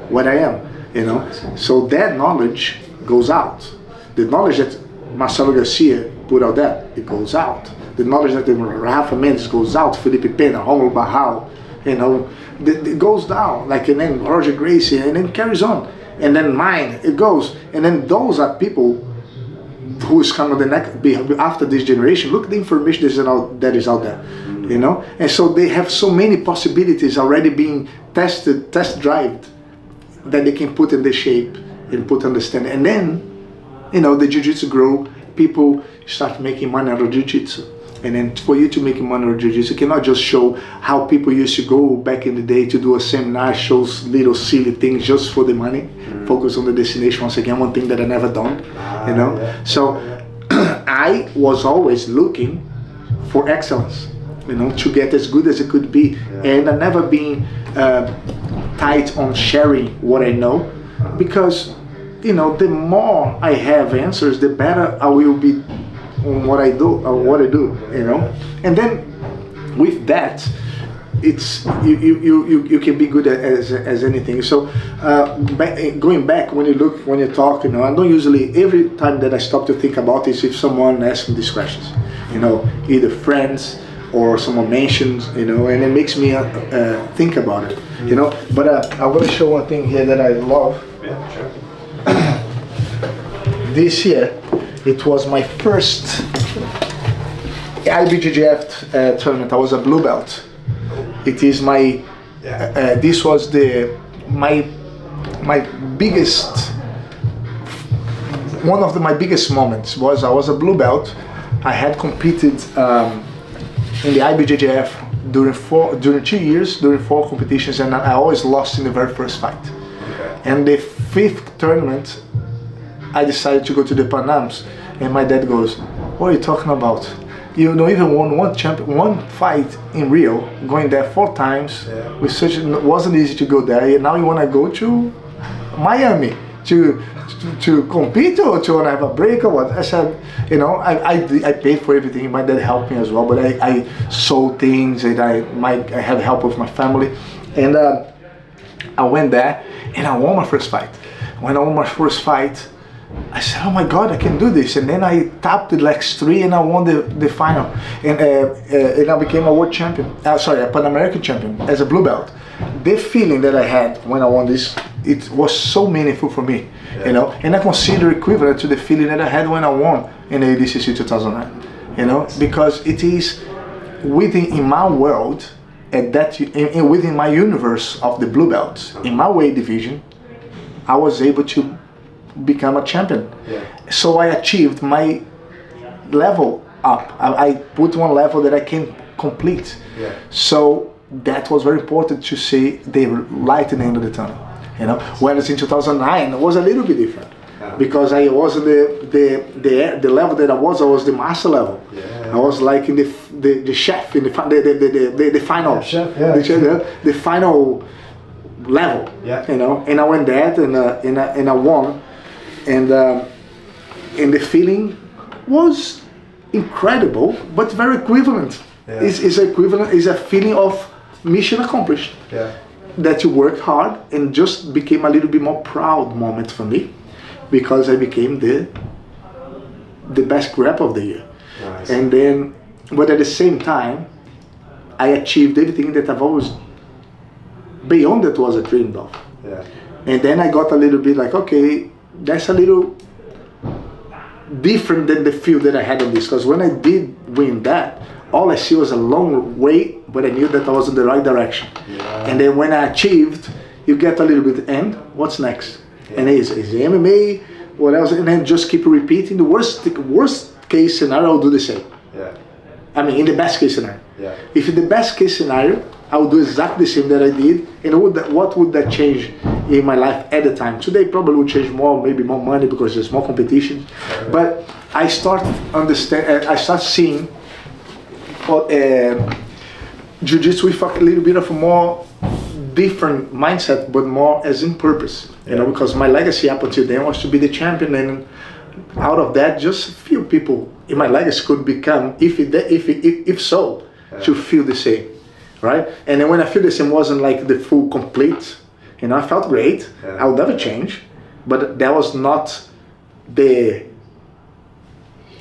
what I am, you know. So that knowledge goes out. The knowledge that Marcelo Garcia put out there, it goes out. The knowledge that Rafa Mendes goes out, Felipe Pena, Romulo Barral, you know, it goes down. Like, and then Roger Gracie, and then carries on. And then mine, it goes. And then those are people who is kind of the next, after this generation. Look at the information that is out there, you know. And so they have so many possibilities already being tested, test-drived, that they can put in the shape and put understanding. And then, you know, the jiu-jitsu grow, people start making money out of jiu-jitsu. And then for you to make money out of jiu-jitsu, you cannot just show how people used to go back in the day to do a seminar, shows little silly things just for the money, focus on the destination. Once again, one thing that I never done, you know. Yeah. So I was always looking for excellence, you know, to get as good as it could be. And I never been tight on sharing what I know, because, you know, the more I have answers, the better I will be on what I do, you know. And then with that, it's you can be good as anything. So going back, when you talk, you know, I don't usually, every time that I stop to think about is if someone asks me these questions, you know, either friends or someone mentions, you know, and it makes me think about it, you know. But I'm going to show one thing here that I love. Yeah, sure. This year, it was my first IBJJF tournament. I was a blue belt. It is my, this was my biggest, one of my biggest moments was I was a blue belt. I had competed in the IBJJF during 2 years, during 4 competitions, and I always lost in the very first fight. Okay. And the 5th tournament, I decided to go to the Pan Ams, and my dad goes, "What are you talking about? You don't even won one fight in Rio, going there 4 times. Yeah. With such, it wasn't easy to go there. And now you want to go to Miami to compete, or to want to have a break, or what?" I said, you know, I paid for everything. My dad helped me as well, but I sold things, and I had help with my family, and I went there and I won my first fight. When I won my first fight, I said, "Oh my God, I can do this!" And then I tapped the legs 3 and I won the final, and I became a world champion. Sorry, a Pan American champion as a blue belt. The feeling that I had when I won this, it was so meaningful for me, you know. And I consider equivalent to the feeling that I had when I won in the ADCC 2009, you know, because it is in my world, at that within my universe of the blue belts in my weight division, I was able to become a champion. Yeah. So I achieved my level up. I put one level that I can complete. Yeah. So that was very important to see the light in the end of the tunnel. You know, whereas in 2009 it was a little bit different. Because I was in the level that I was the master level. Yeah. I was like in the chef in the final, yeah, chef, yeah. the final level. Yeah. You know, and I went there and I won, and the feeling was incredible, but very equivalent. Yeah. It's equivalent. It's a feeling of mission accomplished. Yeah. That you work hard, and just became a little bit more proud moment for me. Because I became the best grab of the year. Nice. And then, but at the same time, I achieved everything that I've always, beyond that was I dreamed of. Yeah. And then I got a little bit like, okay, that's a little different than the feel that I had on this. Because when I did win that, all I see was a long way, but I knew that I was in the right direction. Yeah. And then when I achieved, you get a little bit, and what's next? Yeah. And it's MMA, what else? And then just keep repeating. The worst case scenario, I'll do the same. Yeah. I mean, in the best case scenario. Yeah. If in the best case scenario, I would do exactly the same that I did. And what would that change in my life at the time? Today probably would change more, maybe more money because there's more competition. Sure. But I start seeing jiu-jitsu with a little bit of a more different mindset, but more as in purpose. You know, because my legacy up until then was to be the champion, and out of that, just few people in my legacy could become, if so, to feel the same, right? And then when I feel the same, wasn't like the full complete. You know, I felt great. I would never change, but that was not the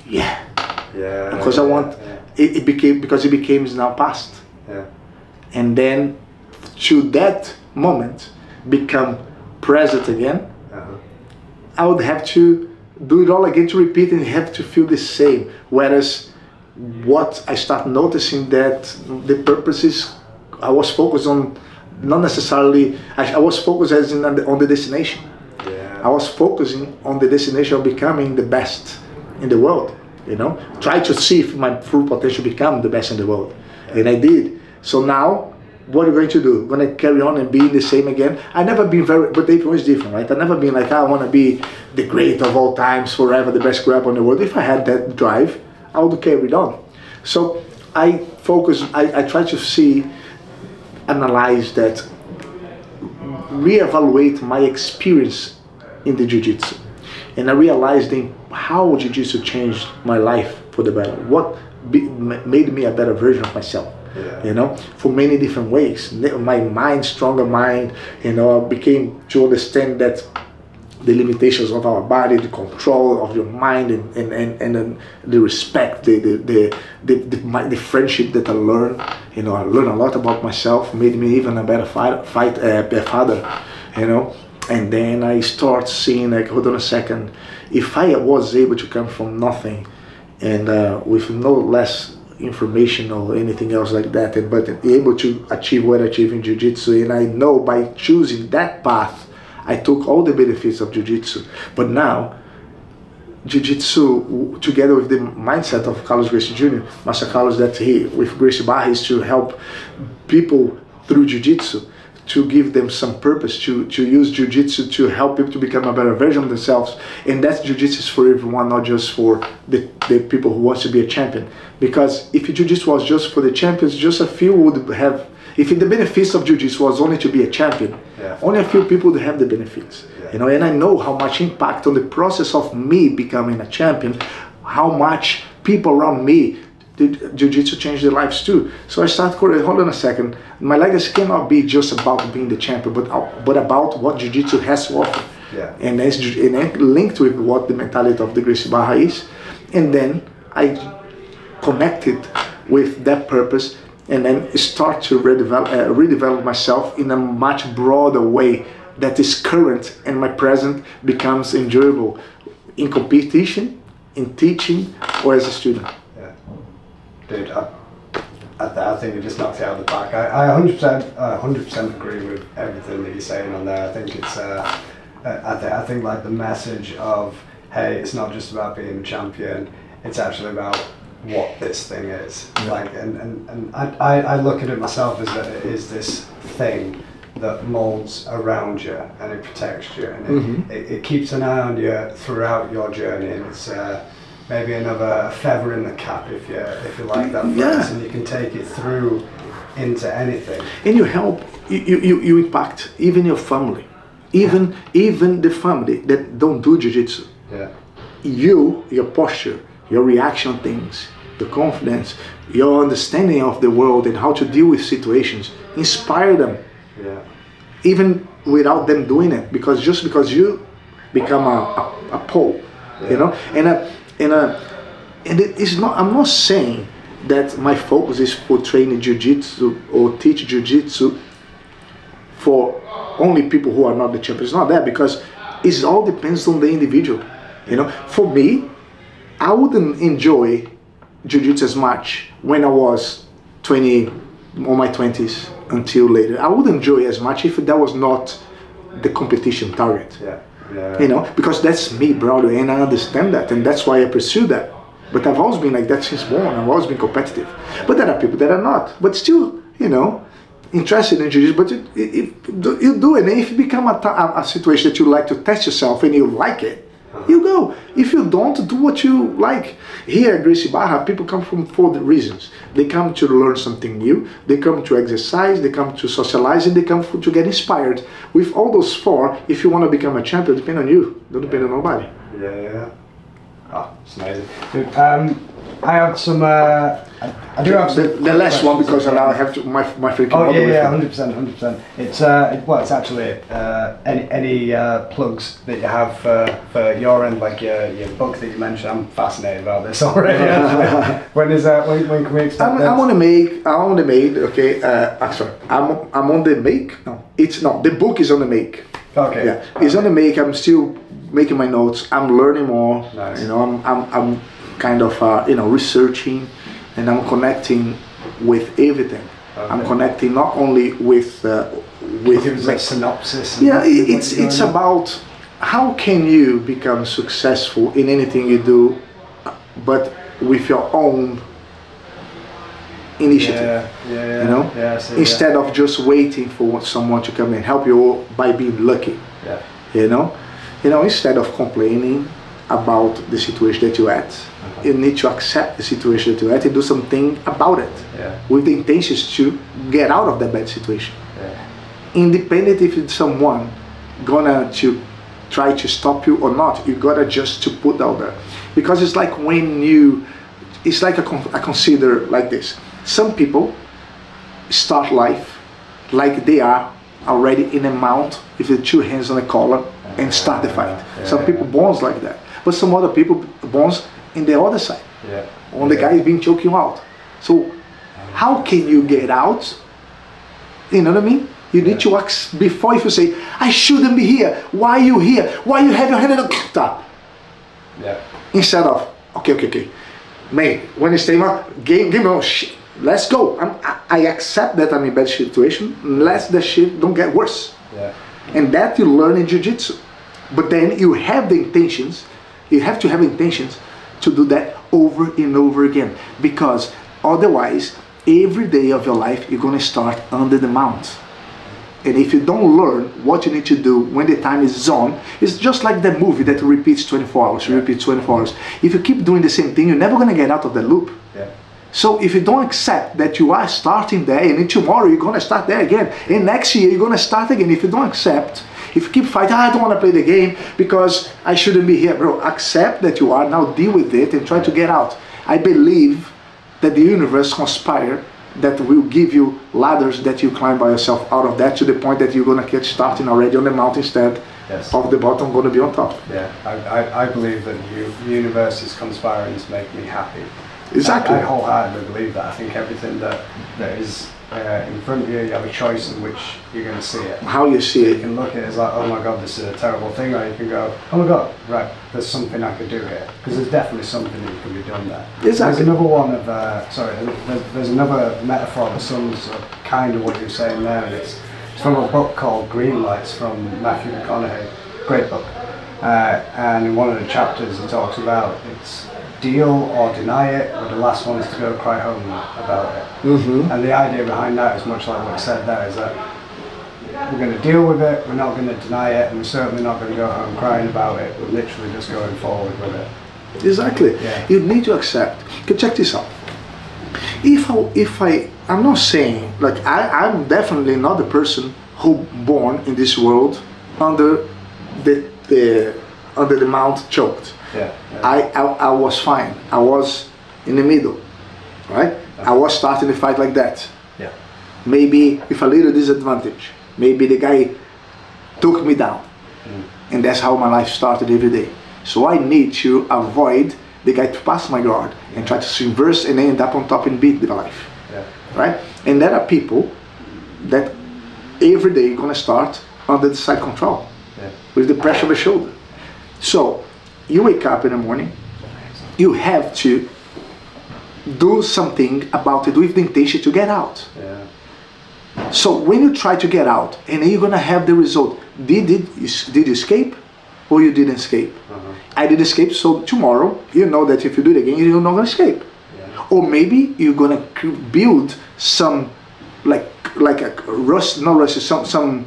because I want it became, because it became now past. Yeah. And then to that moment become present again, I would have to do it all again, to repeat, and have to feel the same. Whereas what I start noticing, that the purpose is, I was focused on, not necessarily, I was focused as in on the destination. Yeah. I was focusing on the destination of becoming the best in the world. You know, try to see if my full potential become the best in the world. And I did. So now, what are you going to do? I'm going to carry on and be the same again? I never been but everyone is different, right? I never been like, I want to be the great of all times, forever, the best grab on the world. If I had that drive, I would carry it on. So I focus, I try to see, analyze that, reevaluate my experience in the jiu-jitsu. And I realized how jiu-jitsu changed my life for the better. What made me a better version of myself. Yeah. You know, for many different ways. My mind, stronger mind, you know, I became to understand that the limitations of our body, the control of your mind, and the respect, the friendship that I learned. You know, I learned a lot about myself, made me even a better father, you know. And then I start seeing, like, hold on a second, if I was able to come from nothing and with no less information or anything else like that, but able to achieve what I achieved in jiu-jitsu, and I know by choosing that path, I took all the benefits of jiu-jitsu. But now, jiu-jitsu, together with the mindset of Carlos Gracie Jr., Master Carlos, that he, with Gracie Barra, is to help people through jiu-jitsu, to give them some purpose, to use jiu-jitsu to help people to become a better version of themselves. And that jiu-jitsu is for everyone, not just for the people who wants to be a champion. Because if jiu-jitsu was just for the champions, just a few would have, if the benefits of jiu-jitsu was only to be a champion, only a few people would have the benefits. You know, and I know how much impact on the process of me becoming a champion, how much people around me, jiu-jitsu changed their lives too. So I started, hold on a second, my legacy cannot be just about being the champion, but about what jiu-jitsu has to offer. And it's linked with what the mentality of the Gracie Barra is. And then I connected with that purpose, and then start to redevelop myself in a much broader way that is current, and my present becomes enjoyable in competition, in teaching, or as a student. Dude, I think you just knocked it out of the park. I 100% agree with everything that you're saying on there. I think it's, I think like the message of, hey, it's not just about being a champion. It's actually about what this thing is. Like, and I look at it myself as that it is this thing that molds around you and it protects you, and it keeps an eye on you throughout your journey, and it's maybe another feather in the cap, if you like that phrase, and you can take it through into anything. And you help, you impact even your family, even the family that don't do jiu-jitsu. Yeah. Your posture, your reaction to things, your confidence, your understanding of the world and how to deal with situations, inspire them. Yeah. Even without them doing it, because just because you become a pole, you know, and it is not. I'm not saying that my focus is for training jiu-jitsu or teach jiu-jitsu for only people who are not the champions. It's not that, because it all depends on the individual. You know, for me, I wouldn't enjoy jiu-jitsu as much when I was 20, on my 20s until later. I would enjoy as much if that was not the competition target. Yeah. You know, because that's me, Braulio, and I understand that, and that's why I pursue that. But I've always been like that since born. I've always been competitive. But there are people that are not, but still, you know, interested in jiu-jitsu. But you do it, and if you become a situation that you like to test yourself and you like it, you go. If you don't, do what you like. Here at Gracie Barra, people come for the reasons. They come to learn something new, they come to exercise, they come to socialize, and they come to get inspired. With all those four, if you want to become a champion, depend on you. Don't depend on nobody. Yeah. Oh, it's amazing. Dude, I have some. I do have some. The last one, because now I have to my freaking. Oh yeah, 100%. It's well, it's actually any plugs that you have for your end, like your book that you mentioned. I'm fascinated about this already. When can we expect? I'm on the make. Okay. Sorry. I'm on the make. No, it's not. The book is on the make. Okay. Yeah, it's on the make. I'm still making my notes. I'm learning more. Nice. You know, I'm kind of researching, and I'm connecting with everything. Okay. I'm connecting not only with give us a synopsis. Yeah, it's about how can you become successful in anything you do, but with your own initiative. Yeah. You know, instead of just waiting for someone to come and help you by being lucky. Yeah. You know, instead of complaining about the situation that you're at, you need to accept the situation that you're at and do something about it, with the intentions to get out of that bad situation. Independent if it's someone gonna to try to stop you or not, you gotta just to put out there, because it's like when it's like I consider like this. Some people start life like they are already in a mount with the two hands on the collar and start the fight. Some people born like that, but some other people born in the other side. On the guy is being choking you out. So how can you get out? You know what I mean? You need to ask before. If you say, I shouldn't be here, why are you here? Why you have your hand on the top? Instead of, okay. Man, when you say, game on, shit, let's go. I accept that I'm in a bad situation. Let's the shit don't get worse. And that you learn in jiu-jitsu. But then you have the intentions, you have to have intentions to do that over and over again. Because otherwise, every day of your life, you're going to start under the mount. And if you don't learn what you need to do when the time is on, it's just like that movie that repeats 24 hours, repeats 24 hours. If you keep doing the same thing, you're never going to get out of that loop. So if you don't accept that you are starting there, and then tomorrow you're going to start there again, and next year you're going to start again. If you don't accept, if you keep fighting, I don't want to play the game because I shouldn't be here. Bro, accept that you are, now deal with it and try to get out. I believe that the universe conspires that will give you ladders that you climb by yourself out of that, to the point that you're going to get starting already on the mountain instead of the bottom going to be on top. I believe that the universe is conspiring to make me happy. Exactly. I wholeheartedly believe that. I think everything that is in front of you, you have a choice in which you're going to see it. How you see it. You can look at it as like, oh my God, this is a terrible thing, or you can go, oh my God, right, there's something I could do here, because there's definitely something that can be done there. Exactly. There's another one of, there's another metaphor that sums up kind of what you're saying there, and it's from a book called Green Lights from Matthew McConaughey, great book, and in one of the chapters he talks about deal or deny it, we're the last ones to go cry home about it. And the idea behind that is much like what I said there, is that we're going to deal with it, we're not going to deny it, and we're certainly not going to go home crying about it. We're literally just going forward with it. Exactly. Yeah. You need to accept. Okay, check this out. I'm not saying, like, I'm definitely not the person who born in this world under the mount choked. Yeah. I was fine. I was in the middle, right? I was starting the fight like that. Yeah. Maybe with a little disadvantage. Maybe the guy took me down. And that's how my life started every day. So I need to avoid the guy to pass my guard and try to reverse and end up on top and beat the life. Yeah. Right? And there are people that every day gonna start under the side control. Yeah. With the pressure on the shoulder. So you wake up in the morning, you have to do something about it with the intention to get out. Yeah. So when you try to get out, and then you're gonna have the result. Did you escape, or you didn't escape? I did escape, so tomorrow you know that if you do it again, you're not gonna escape. Yeah. Or maybe you're gonna build some like a some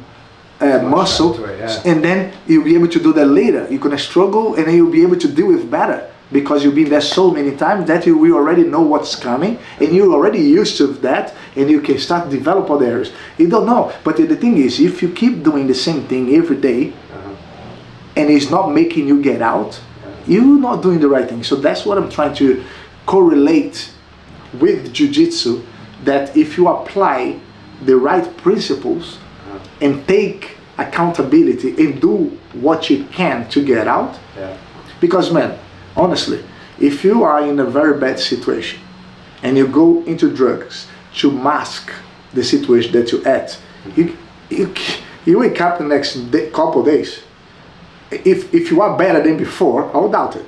muscle, to it, yeah. and then you'll be able to do that later. You're gonna struggle, and then you'll be able to deal with better, because you've been there so many times that we already know what's coming, and you're already used to that, and you can start to develop other areas. You don't know, but the thing is, if you keep doing the same thing every day, and it's not making you get out, you're not doing the right thing. So that's what I'm trying to correlate with Jiu-Jitsu, that if you apply the right principles and take accountability and do what you can to get out, because man, honestly, if you are in a very bad situation and you go into drugs to mask the situation that you're at, you wake up the next couple of days. If you are better than before, I would doubt it,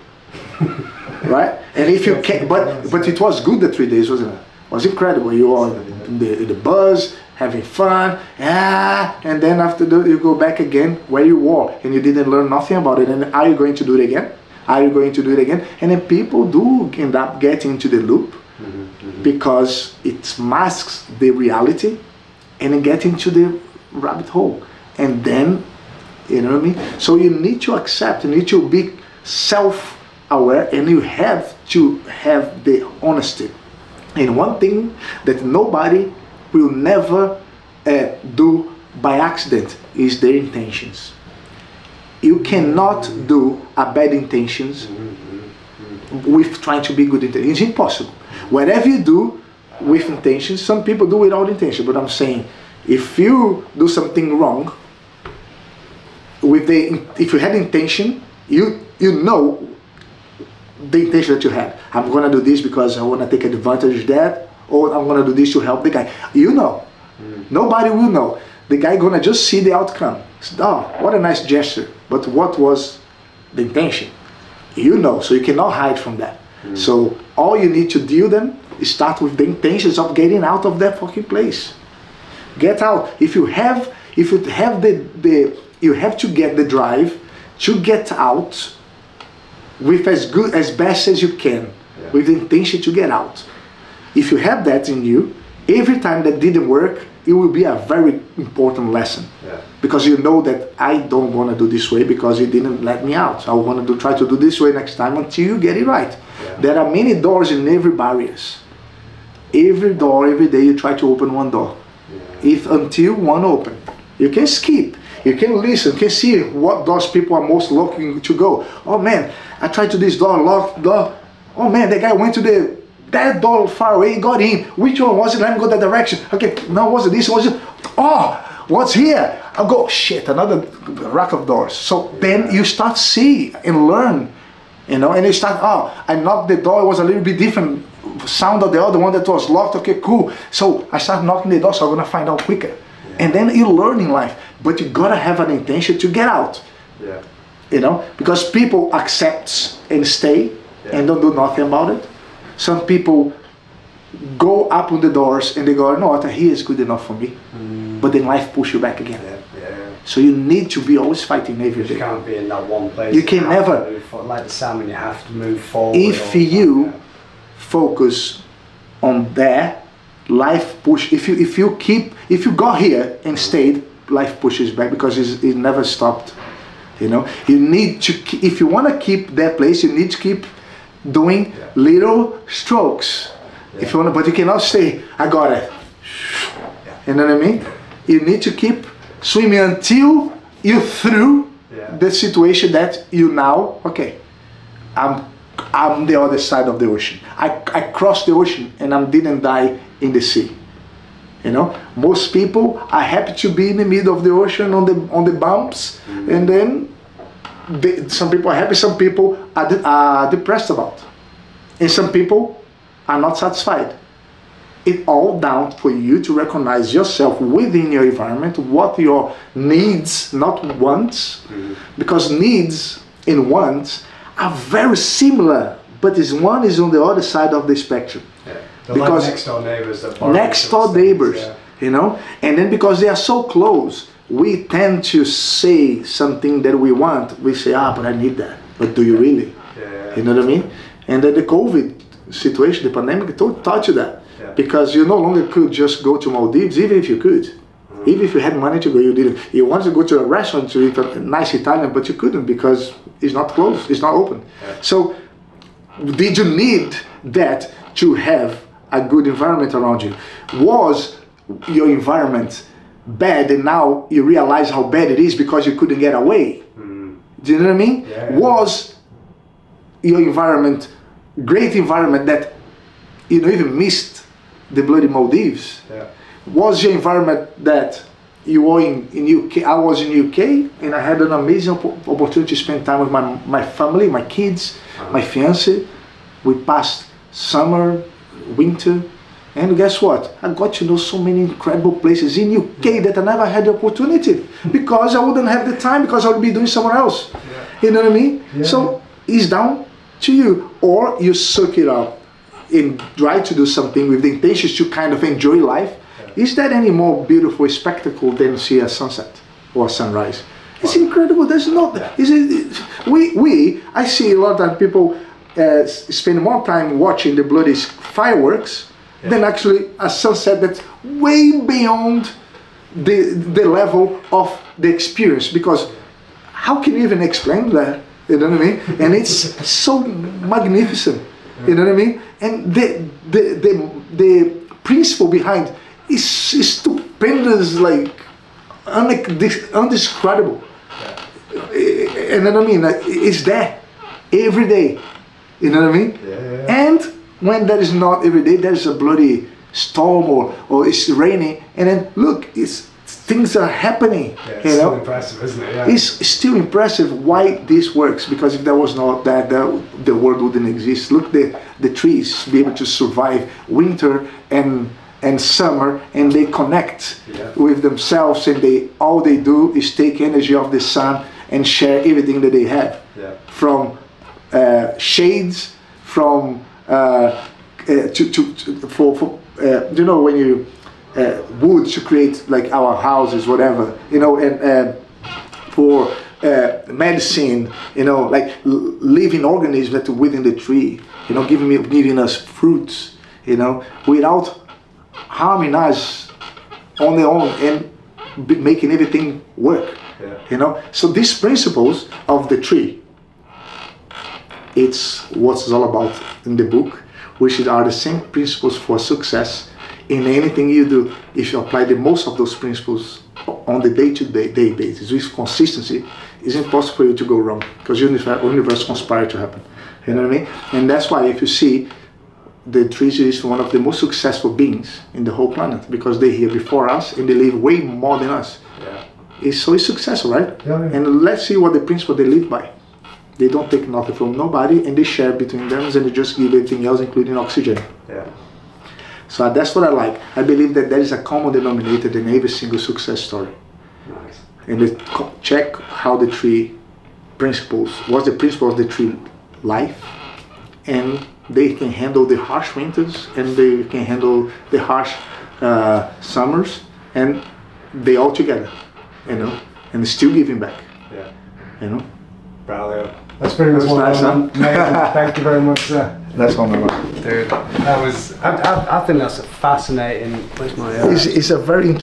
right? And if you can, but it was good the 3 days, wasn't it? It was incredible. You were in the buzz, having fun, and then after that you go back again where you were, and you didn't learn nothing about it. And are you going to do it again? Are you going to do it again? And then people do end up getting into the loop because it masks the reality, and then get into the rabbit hole, and then. You know what I mean? So you need to accept, you need to be self-aware, and you have to have the honesty. And one thing that nobody will never do by accident is their intentions. You cannot do a bad intentions with trying to be good intentions. It's impossible. Whatever you do with intentions, some people do without intention, but I'm saying, if you do something wrong, if you had intention, you know the intention that you had. I'm gonna do this because I wanna take advantage of that, or I'm gonna do this to help the guy. You know, nobody will know. The guy gonna just see the outcome. Oh, what a nice gesture! But what was the intention? You know, so you cannot hide from that. So all you need to do then is start with the intentions of getting out of that fucking place. Get out. If you have you have to get the drive to get out with as best as you can, with the intention to get out. If you have that in you, every time that didn't work, it will be a very important lesson. Because you know that I don't want to do this way because it didn't let me out. I want to try to do this way next time until you get it right. There are many doors in every barriers. Every door, every day you try to open one door. Until one open. You can skip. You can listen, you can see what doors people are most looking to go. Oh man, I tried to this door, locked door. Oh man, the guy went to that door far away, got in. Which one was it? Let me go that direction. Okay, now was it this? Was it? Oh, what's here? I'll go, shit, another rack of doors. So then you start see and learn, you know, and you start, oh, I knocked the door, it was a little bit different sound of the other one that was locked. Okay, cool. So I start knocking the door, so I'm gonna find out quicker. And then you learn in life, but you gotta have an intention to get out. You know, because people accept and stay and don't do nothing about it. Some people go up on the doors and they go, no, he is good enough for me. But then life push you back again. So you need to be always fighting every day. You can't be in that one place. You can never. Like the salmon, you have to move forward. If you focus on that, life push. If you got here and stayed, life pushes back because it never stopped. You know, you need to. If you want to keep that place, you need to keep doing little strokes. If you want to, but you cannot say, "I got it." You know what I mean? You need to keep swimming until you through the situation that you now. Okay, I'm the other side of the ocean. I crossed the ocean and I didn't die in the sea. You know, most people are happy to be in the middle of the ocean on the bumps, and then some people are happy, some people are depressed about, and some people are not satisfied. It's all down for you to recognize yourself within your environment, what your needs, not wants, because needs and wants are very similar, but one is on the other side of the spectrum. Because like next door neighbors, you know, and then because they are so close, we tend to say something that we want. We say, but I need that. But do you really? You know what I mean? And then the COVID situation, the pandemic, taught you that. Because you no longer could just go to Maldives, even if you could. Even if you had money to go, you didn't. You wanted to go to a restaurant to eat a nice Italian, but you couldn't because it's not closed, it's not open. So did you need that to have a good environment around you? Was your environment bad and now you realize how bad it is because you couldn't get away? Do you know what I mean? Was your environment great environment that you know even missed the bloody Maldives? Was your environment that you were in UK? I was in UK and I had an amazing opportunity to spend time with my family, my kids, my fiance. We passed summer, winter, and guess what? I got to know so many incredible places in UK that I never had the opportunity because I wouldn't have the time because I would be doing somewhere else. You know what I mean? So it's down to you, or you suck it up and try to do something with the intentions to kind of enjoy life. Is that any more beautiful spectacle than see a sunset or a sunrise? It's incredible. There's not. I see a lot of people spend more time watching the bloody fireworks than actually a sunset that's way beyond the level of the experience. Because how can you even explain that? You know what I mean? And it's so magnificent. You know what I mean? And the principle behind is stupendous, like undescribable. And then I mean, it's there every day. You know what I mean? And when that is not every day, there's a bloody storm or it's raining, and then look, things are happening. It's still impressive, isn't it? It's still impressive why this works, because if there was not that, the world wouldn't exist. Look, the trees be able to survive winter and summer, and they connect with themselves, and all they do is take energy of the sun and share everything that they have, from shades, from you know, when you wood to create like our houses, whatever, you know, and for medicine, you know, like living organisms that are within the tree, you know, giving us fruits, you know, without harming us on their own and making everything work. You know, so these principles of the tree, it's what it's all about in the book, which are the same principles for success in anything you do. If you apply the most of those principles on the day-to-day basis with consistency, it's impossible for you to go wrong, because the universe conspires to happen. You know what I mean? And that's why if you see, the trees is one of the most successful beings in the whole planet, because they're here before us and they live way more than us. It's successful, right? And let's see what the principle they live by. They don't take nothing from nobody, and they share between them, and they just give everything else, including oxygen. So that's what I like. I believe that there is a common denominator in every single success story. And they check how the tree principles, what's the principle of the tree life, and they can handle the harsh winters, and they can handle the harsh summers, and they all together, you know. and still giving back. Yeah. You know. Braulio. That's pretty much That's what nice, I want. Amazing. Thank you very much, sir. That's one of them. Dude, that was. I think that's a fascinating. Where's my? It's a very